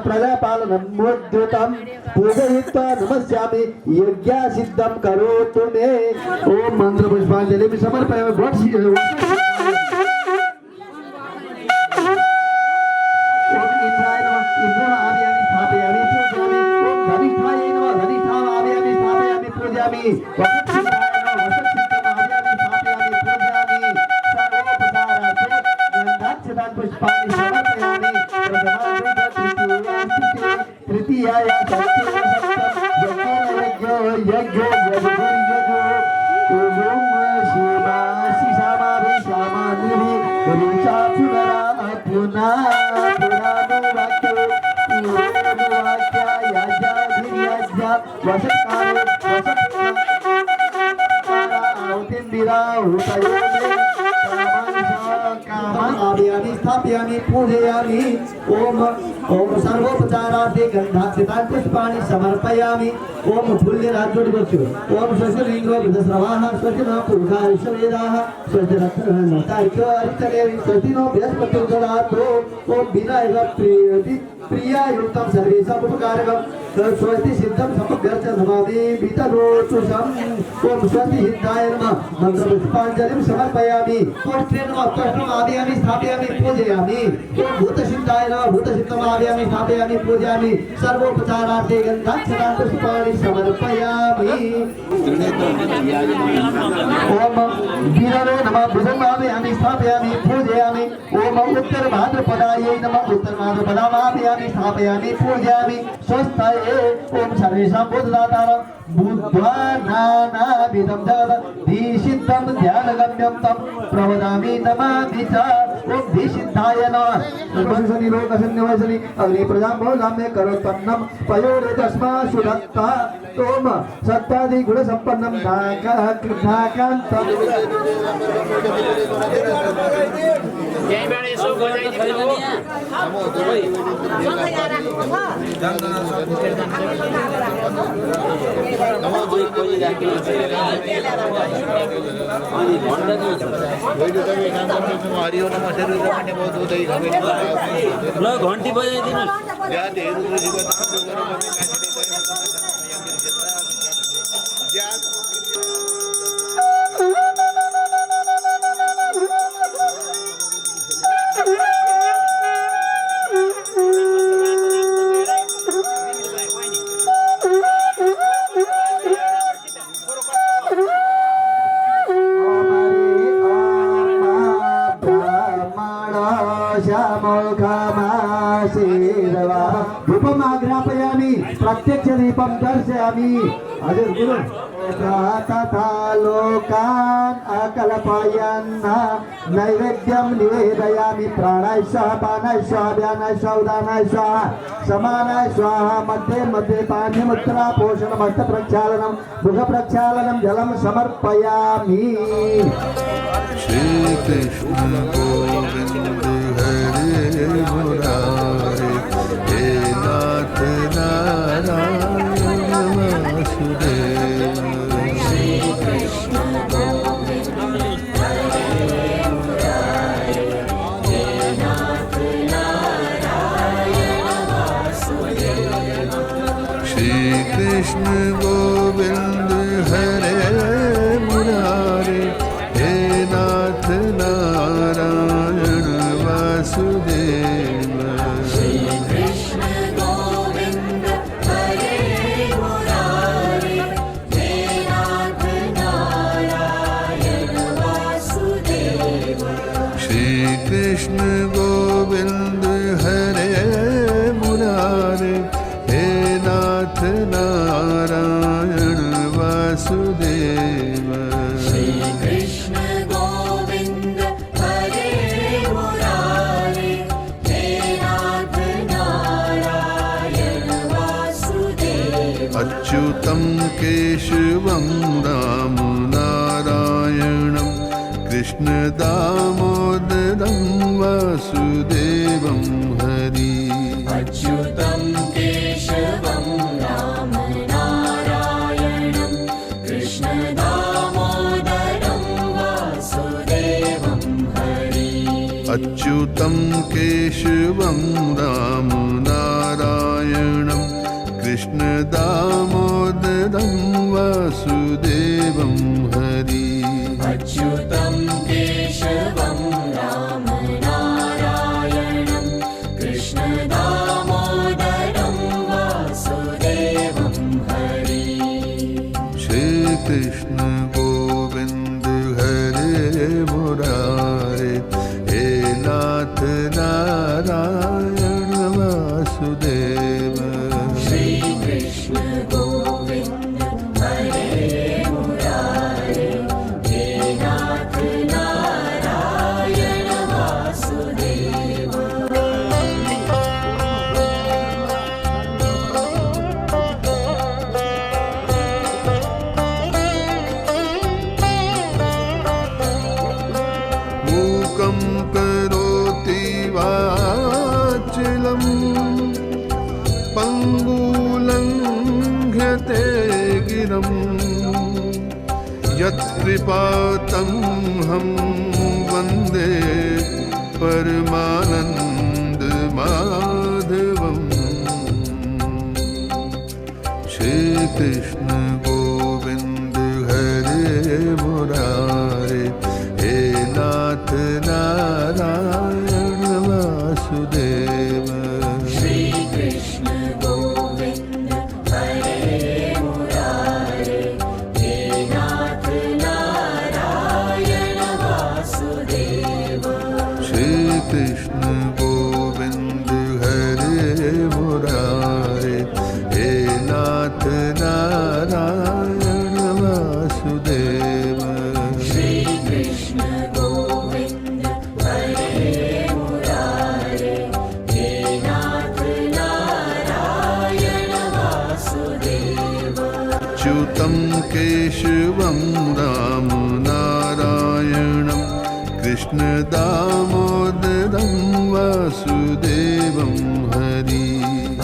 प्रजापालनं मुद्रितं पूजयित्वा नमस्यामि यज्ञसिद्धं करोतु मे ओम मन्त्रपुष्पाञ्जलिं समर्पयामि ओम इंद्राय नमः इंद्रम् आभयामि स्थापयामि पूजयामि ओम धनिष्ठाय नमः धनिष्ठाम् आभयामि स्थापयामि पूजयामि वसुसिद्धाय नमः वसुसिद्धम् आभयामि स्थापयामि पूजयामि सर्वोपचारार्थे गन्धाक्षतान् पुष्पाणि समर्पयामि तृतीयाय यज्ञो ओम शिवा शिशामाभि श्यामानिभि ऋचा पुनरा पुनः स्थापयामि पूजयामि ओम ओम सर्वोपचारार्थे गन्धाक्षतान् पुष्पाणि समर्पयामि ओम फुल्यराजोनि बक्ष्यो ओम स्वस्तिरिन्द्रो वृद्धश्रवाः स्वस्तिनो पुरुषा विश्ववेदाः स्वस्तिरत्नतार्क्यो अर्चने स्वस्तिनो बृहस्पतिर् ददातु ओम विनायक प्रियायुक्तं सर्वेषाम् उपकारकं स्वस्ति सिद्धं समभ्यर्च नमामि वितनोतुषम् ओम स्वस्ति सिद्धाय नमः मन्त्रपुष्पाञ्जलिं समर्पयामि ओष्ठे नमः त्वष्टम् आभयामि स्थापयामि पूजयामि ओम भूतसिद्धाय नमः भूतसिद्धम् आभयामि स्थापयामि पूजयामि सर्वोपचारार्थे गन्धाक्षतान् पुष्पाणि समर्पयामि ओम वीरवे नमः भुजम् आभयामि स्थापयामि पूजयामि ओम उत्तरभाद्रपदायै नमः उत्तरभाद्रपदाम् आभयामि स्थापयामि पूजयामि स्वस्थये ओम सर्वेषां बुद्धदातारं बुद्ध्वा नानाविधं जगत् धीसिद्धं ध्यानगम्यं तं प्रवदामि नमामि च ओम धीसिद्धाय नमः सर्वंसनि लोकसन्निवसनि अग्निप्रजां बहुलाम्ये करोत्पन्नं पयोरे तस्मा सुदत्ता ओम सत्तादि गुणसम्पन्नं नाकान्तं घंटी बजाइदिनु धूपमाग्रापयामि प्रत्यक्ष दीपं दर्शयामि अजर गुरु तथा लोकान् अकल्पयन् नैवेद्यं निवेदयामि प्राणाय स्वाहा पानाय स्वाहा व्यानाय स्वाहा उदानाय स्वाहा समानाय स्वाहा मध्ये मध्ये पानीमुत्रा पोषणं हस्त प्रक्षालनं मुख प्रक्षालनं जलं समर्पयामि कृष्ण गोविंद हरे मुरारे हे नाथ नारायण वासुदेव श्री कृष्ण गोविंद हरे मुरारे हे नाथ नारायण वासुदेव श्री कृष्ण गोविंद हरे मुरारे हे नाथ नारायण वासुदेव अच्युतं केशवं राम नारायणं कृष्ण दामोदरं वासुदेवं हरि अच्युतं केशवं राम नारायणं कृष्ण दामोदरं वासुदेवं हरि अच्युतं केशवं राम नारायणं कृष्ण दामोदरं वासुदेवं हरि अच्युतं केशवं राम नारायणं कृष्ण दामोदरं वासुदेवं हरि श्री कृष्ण गोविंद हरे मुरारे हे नाथ नारायण वासुदेव श्री कृष्ण गोविंद हरे मुरारे हे नाथ नारायण वासुदेव मूकं करोति वाचिलं पङ्गुलङ्घ्यते गिरं यत्कृपातं हम वन्दे परमानन्दमाधवम् श्रीकृष्ण गोविंद हरे मुरारे हे नाथ नारायण वासुदेव श्री कृष्ण गोविंद हरे मुरारे हे नाथ नारायण वासुदेव श्रीकृष्ण गोविंद हरे मुरारे हे नाथ नारायण वासुदेव श्री कृष्ण गोविंद हरे मुरारे हे नाथ नारायण वासुदेव अच्युतं केशवं राम नारायणं कृष्ण दामोदरं वासुदेवं हरि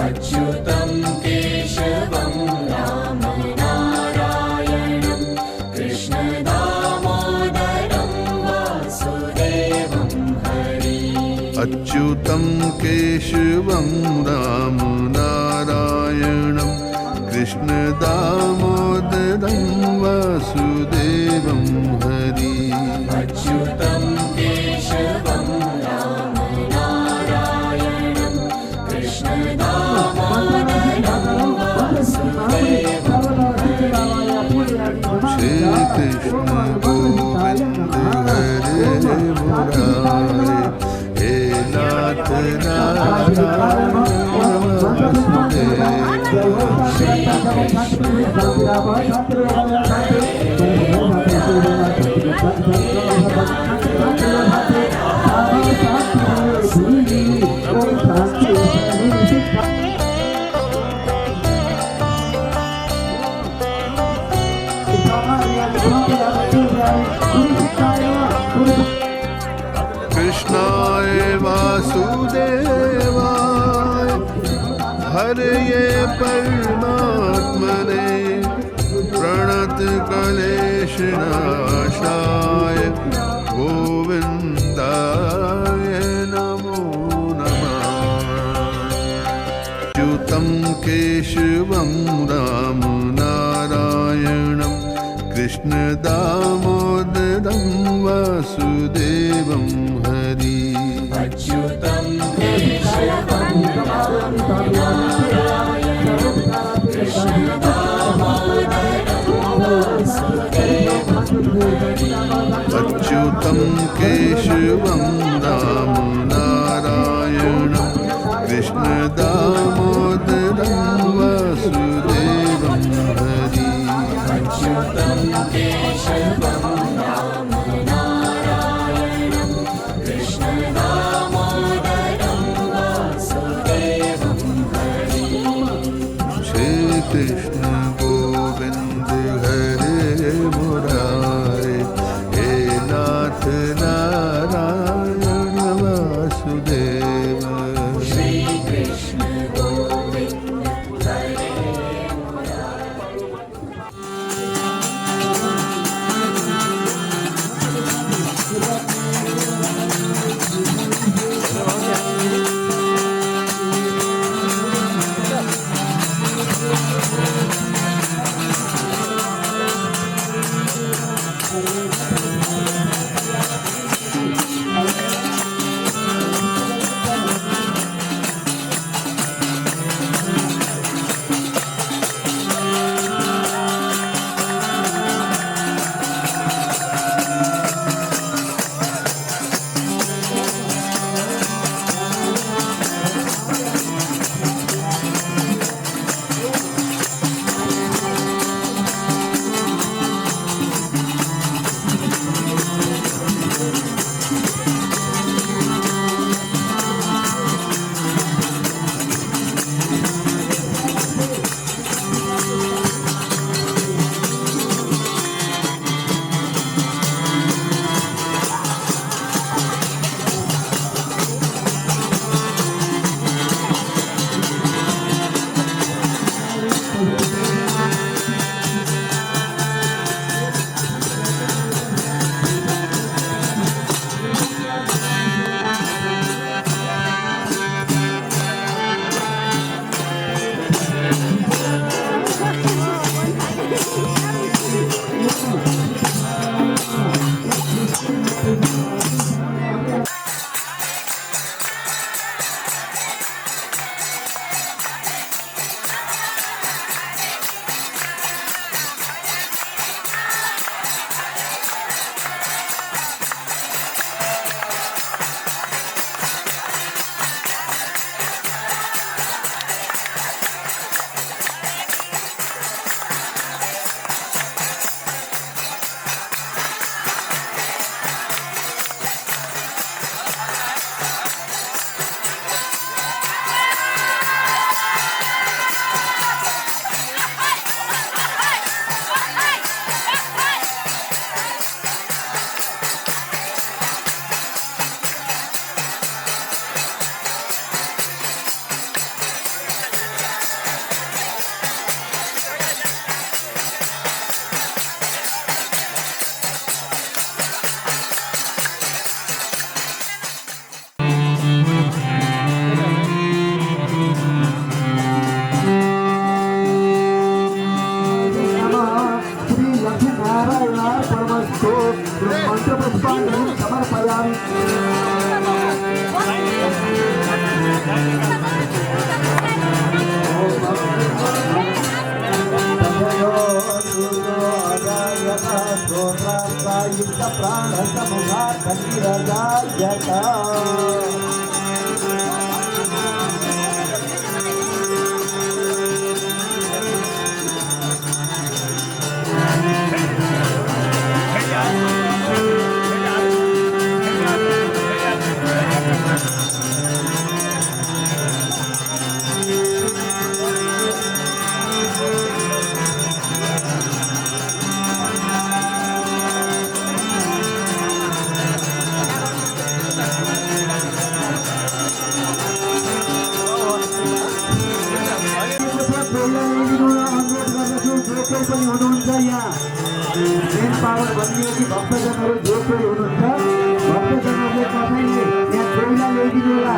अच्युतं केशवं राम नारायणं कृष्ण दामोदरं वासुदेवं हरि अच्युतं केशवं राम नारायणं कृष्ण दामोदरं वासुदेवं हरि अच्युतं केशवं राम नारायणं कृष्ण दामोदरं वासुदेवं श्रीकृष्ण गोविंद हरे मुरारे हे नाथ नारायण हरये परमात्मने प्रणत क्लेशनाशाय गोविन्दाय नमो नमः। अच्युतं केशवं राम नारायणं कृष्ण दामोदरं वासुदेवं हरि। अच्युतं केशवं अच्युतं केशवं राम नारायणं कृष्ण दामोदरं वासुदेवं हरि। अच्युतं केशवं राम नारायणं कृष्ण दामोदरं वासुदेवं हरि। श्री कृष्ण गोविंद हरे मुरारे हे नाथ नारायण वासुदेव। श्री कृष्ण गोविंद हरे भक्तजनहरू जो कोही हुनुहुन्छ भक्तजनहरूले तपाईँले यहाँ कोइला ल्याइदिनु होला।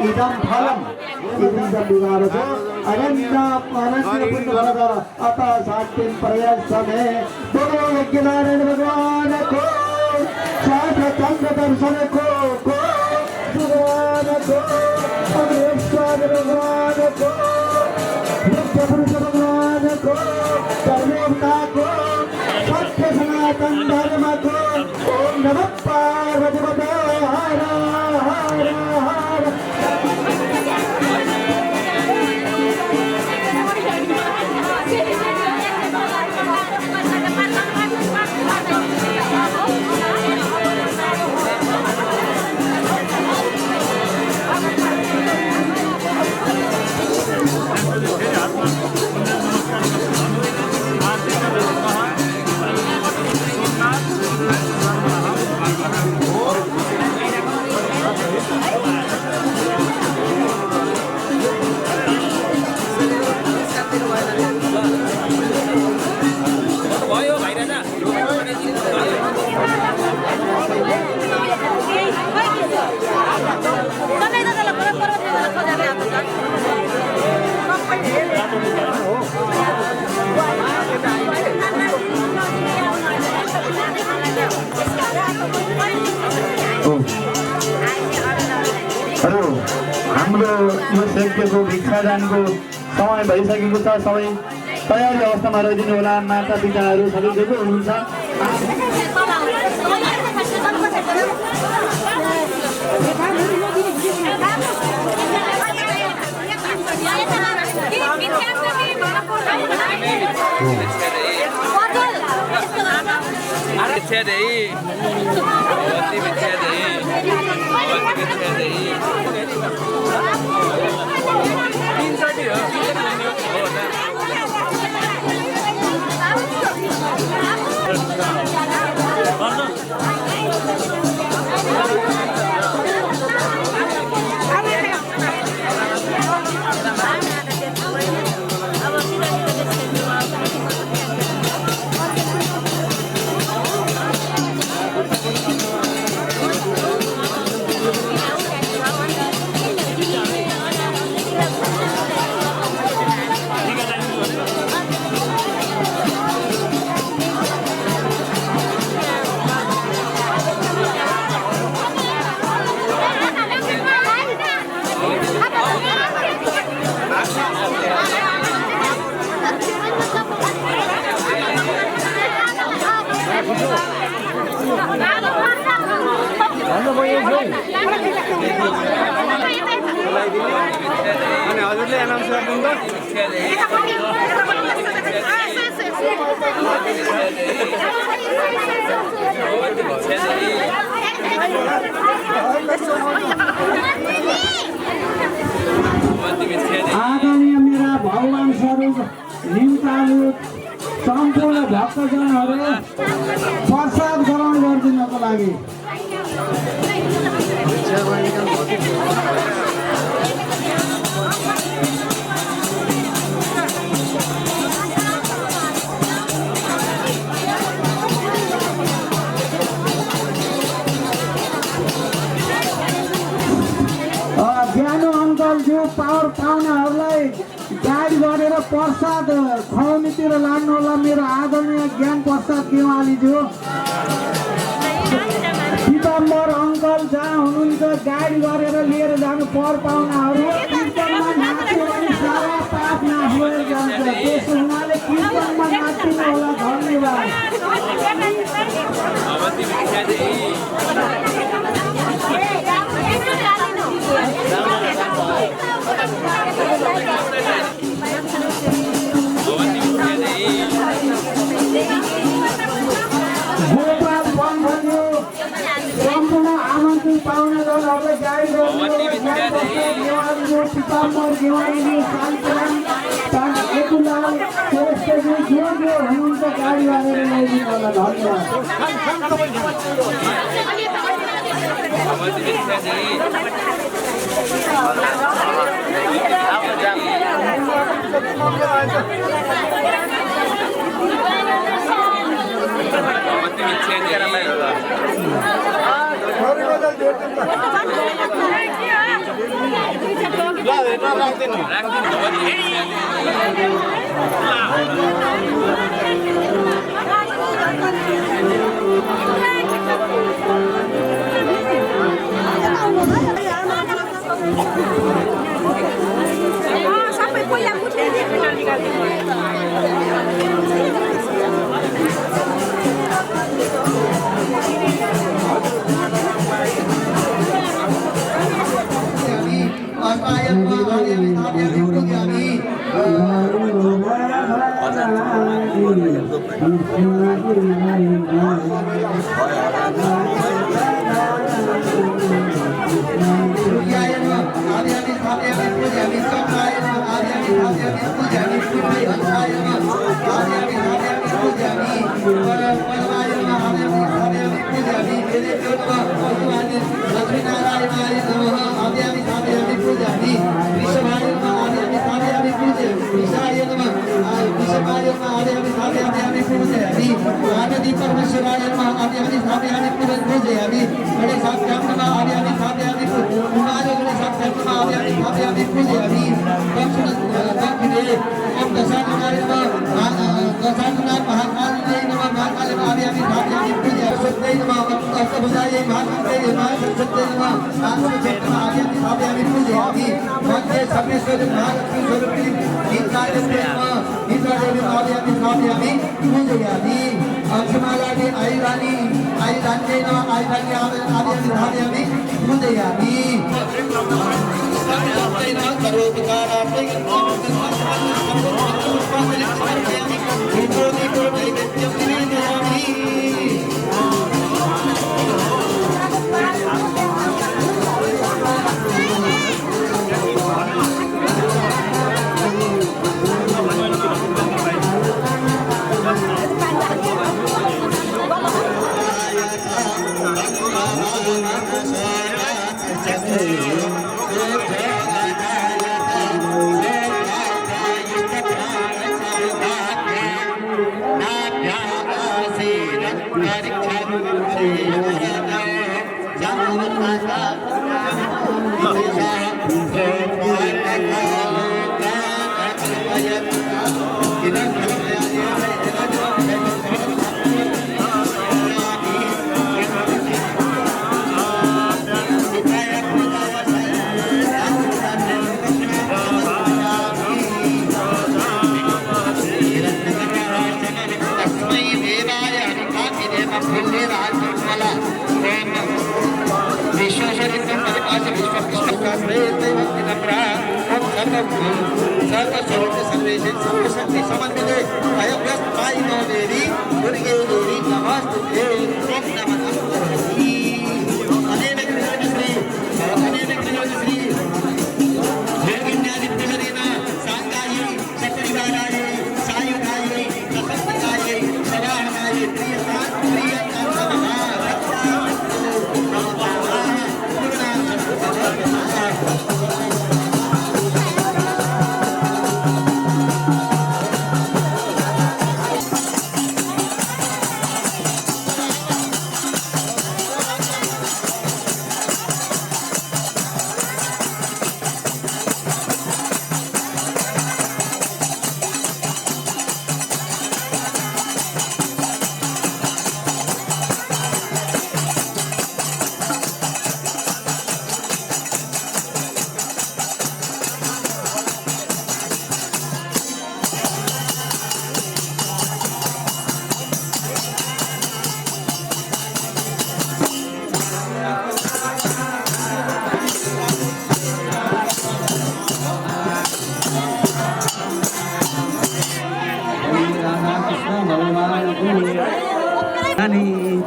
इदं फलम् इदं विवादो अनन्यपुण्यफलधर अतः साक्ष्यं प्रयच्छमे बोलो यज्ञनारायण भगवान को साथ चंद्र दर्शन को भगवान को अमरेश्वर भगवान को नित्य पुरुष भगवान को धर्मोक्ता को सत्य सनातन धर्म को ओम नमः पार्वती पते हर हर हर हाम्रो यो यज्ञको भिक्षादानको समय भइसकेको छ। सबै तयारी अवस्थामा रहिदिनु होला। माता पिताहरू सबै जो को हुनुहुन्छ अनि हजुरले एनाउन्स गर्नुहुन्छ आदरणीय मेरा भगवान स्वरूप निम्तालु सम्पूर्ण भक्तजनहरू प्रसाद ग्रहण गरिदिनको लागि ज्ञानो अङ्कलज्यू पाहुनाहरूलाई गाडी गरेर प्रसाद खुवाउनेतिर लानु होला। मेरो आदरणीय ज्ञान प्रसाद गेवालीज्यू पिताम्बर अङ्कल जहाँ हुनुहुन्छ गाडी गरेर लिएर जानु पर पाहुनाहरू। कीर्तनमा नाच्यो भने सारा पाप नाश भएर जान्छ, त्यसो हुनाले कीर्तनमा नाच्नु होला। धन्यवाद। गोपाल पन्थज्यू सम्पूर्ण आमन्त्रित पाहुनाजनहरूलाई गाडी गेवालीज्यू पिताम्बर गेवालीज्यू शान्तिराम एकुलाल श्रेष्ठज्यू जो हुनुहुन्छ गाडी गरेर ल्याइदिनु होला। धन्यवाद। सबै पहिला विश्वेश्वर सर्वसम्रा सर्वस्वरूप सर्वेशे सर्वशक्ति समन्विते अयव्यस्त पाइनो देवी दुर्गे देवी नमस्ते ओम नमः अनेक श्री योगिन्यादित्यमनेन सांगायै सपरिवारायै सायुधायै सपत्निकायै सवाहनायै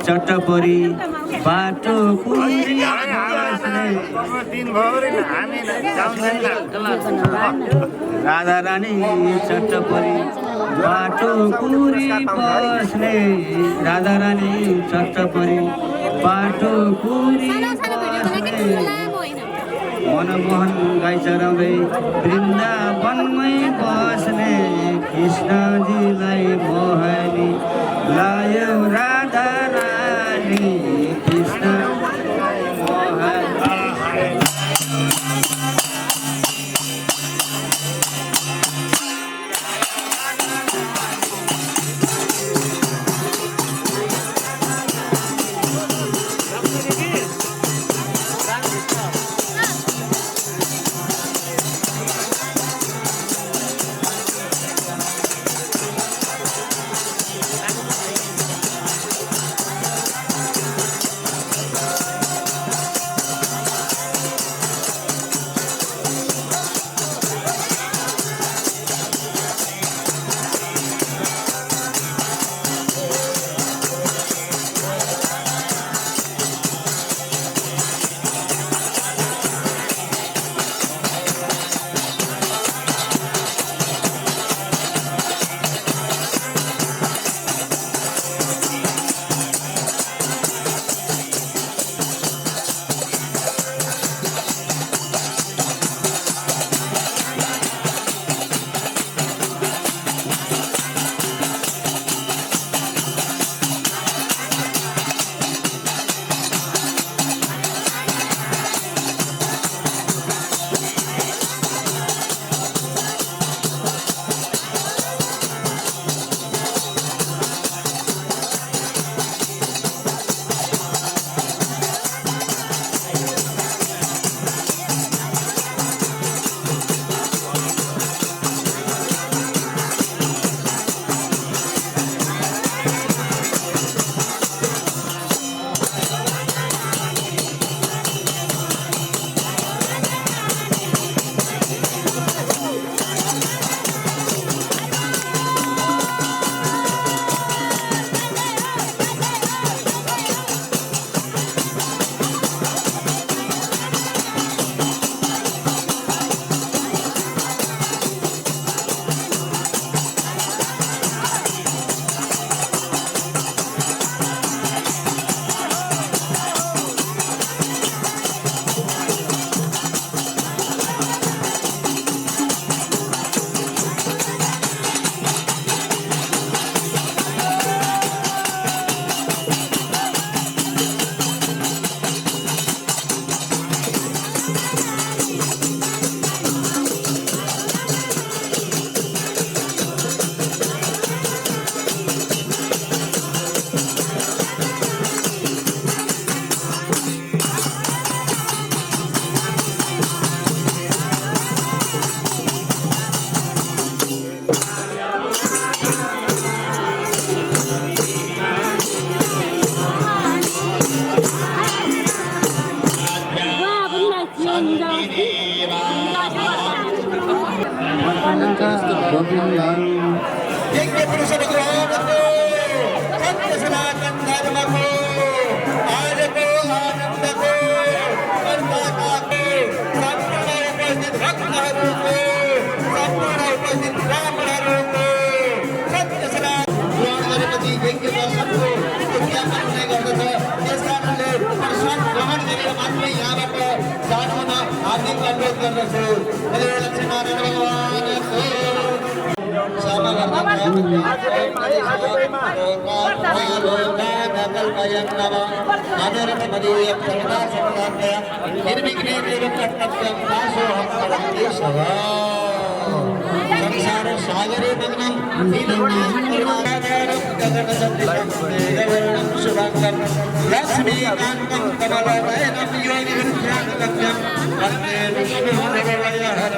चट्टपरी बाटो राधा रानी चट्टपरी बाटो कुरी बस्ने राधा रानी चट्टपरी बाटो कुरी मनमोहन गाई चराउँदै वृन्दावनमै बस्ने कृष्णजीलाई मोहनी लायो राधा रानी कृष्ण यज्ञ पुरुष भगवानको सत्य सनातन धर्मको आजको आनन्दको कर्ताको सम्पूर्ण उपस्थित भक्तहरूको सम्पूर्ण उपस्थित ब्राह्मणहरूको सत्य सनातन ग्रहण गरेपछि यज्ञ दर्शनको विज्ञापन हुने गर्दछ। त्यस कारणले प्रसाद ग्रहण गरेर मात्रै यहाँबाट जानुहुन हार्दिक अनुरोध गर्दछु। हरे लक्ष्मीनारायण भगवानको संसार सागरे मग्नं लक्ष्मीकान्तं कमलनयनं योगिभिर्ध्यानगम्यं वन्दे विष्णुदेवयहरं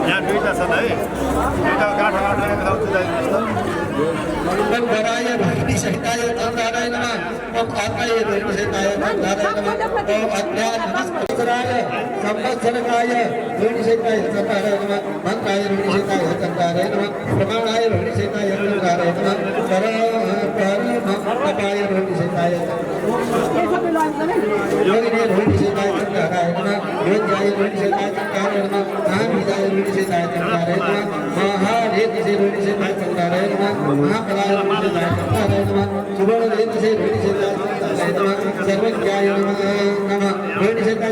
यहाँ दुईटा छन् है, दुईटा गाँठो वराय भक्ति सहिताय तन्नाराय नमः ओम आत्माय धर्म सहिताय तन्नाराय नमः ओम अज्ञानमस्कराय संवत्सरकाय ऋणि सहिताय तन्नाराय नमः मंत्राय ऋणि सहिताय तन्नाराय नमः प्रमाणाय ऋणि सहिताय तन्नाराय नमः परमपाय ऋणि सहिताय योगिने ऋणि सहिताय तन्नाराय नमः योग्याय ऋणि सहिताय तन्नाराय नमः महाविदाय ऋणि सहिताय तन्नाराय नमः महारेति से ऋणि सहिताय तन्नाराय नमः महाबलाय ऋणि सहिताय तन्नाराय नमः सुवर्णरेति से ऋणि सहिताय तन्नाराय नमः सर्वज्ञाय नमः ऋणि सहिताय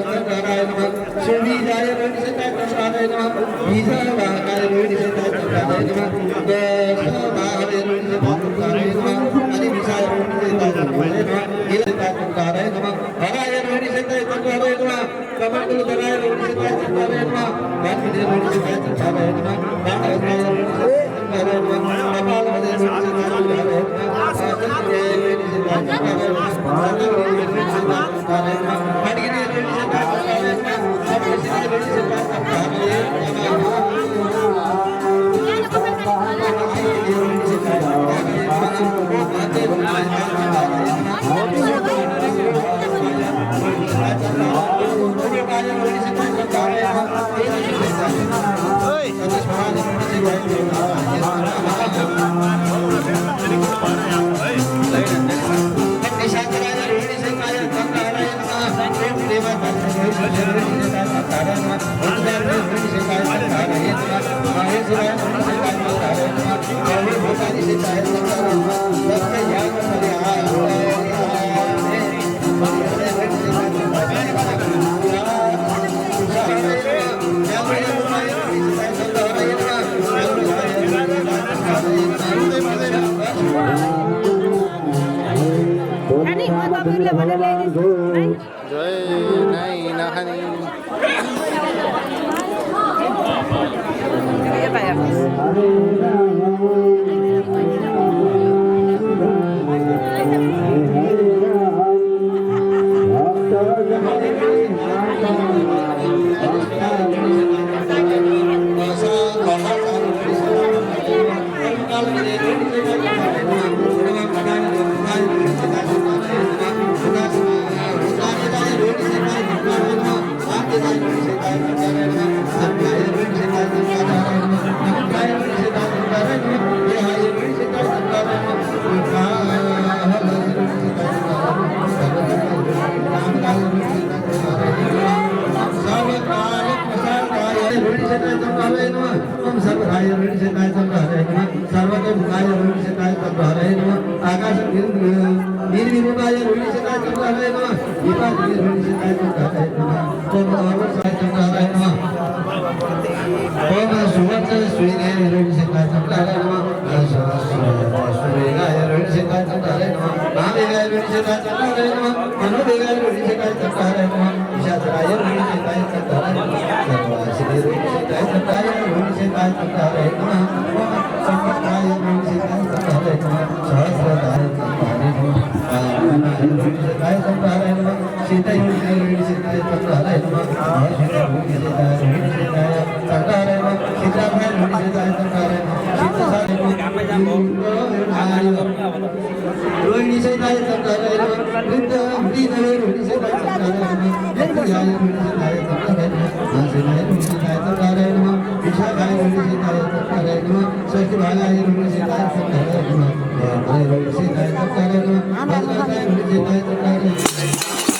तन्नाराय नमः सुबीजाय ऋणि सहिताय तन्नाराय नमः बीजवाहकाय ऋणि सहिताय तन्नाराय नमः दशवाहवे ऋणि सहिताय तन्नाराय नमः अधिविषाय ऋणि सहिताय तन्नाराय नमः नीलताय तन्नाराय नमः हराय ऋणि सहिताय तन्नाराय नमः कमलदलाय ऋणि सहिताय तन्नाराय नमः वाल्मीकि ऋणि सहिताय तन्नाराय नमः बाणवताय ऋणि सहिताय तन्नाराय नमः कपालवदे ऋणि सहिताय तन्नाराय नमः आसन्ये ऋणि सहिताय तन्नाराय नमः सर्वज्ञे ऋणि सहिताय तन्नाराय नमः खड्गिने ऋणि सहिताय तन्नाराय नमः सर्वसिद्धि ऋणि सहिताय तन्नाराय नमः Thank you. चंद्राय नमः दीपावली रोहिणी सीताय चंद्राय नमः ओम अवसाय चंद्राय नमः ओम सुवर्ण श्रीने रोहिणी सीताय चंद्राय नमः सूर्यगाय रोहिणी सीताय चंद्राय नमः महादेवाय रोहिणी सीताय चंद्राय नमः मनोदेवाय रोहिणी सीताय चंद्राय नमः ईशाचराय रोहिणी सीताय चंद्राय नमः सर्वाश्री रोहिणी सीताय चंद्राय रोहिणी सीताय चंद्राय नमः ओम संवत्सराय रोहिणी सीताय चंद्राय नमः सहस्रदाय चंद्राय नमः कामनाय रोहिणी सीताय चंद्राय नमः सीताय रोहिणी सीताय चंद्राय नमः महादेवाय रोहिणी सीताय चंद्राय नमः सीताय रोहिणी सीताय चंद्राय नमः सीताय रोहिणी सीताय चंद्राय नमः वृंद हृदय रोहिणी सीताय चंद्राय नमः लक्ष्मीयाय रोहिणी सीताय चंद्राय नमः वासुदेवाय रोहिणी सीताय चंद्राय नमः विशाखाय रोहिणी सीताय चंद्राय नमः षष्ठभागाय रोहिणी सीताय चंद्राय नमः रोहिणी सीताय चंद्राय नमः भद्राय रोहिणी सीताय चंद्राय नमः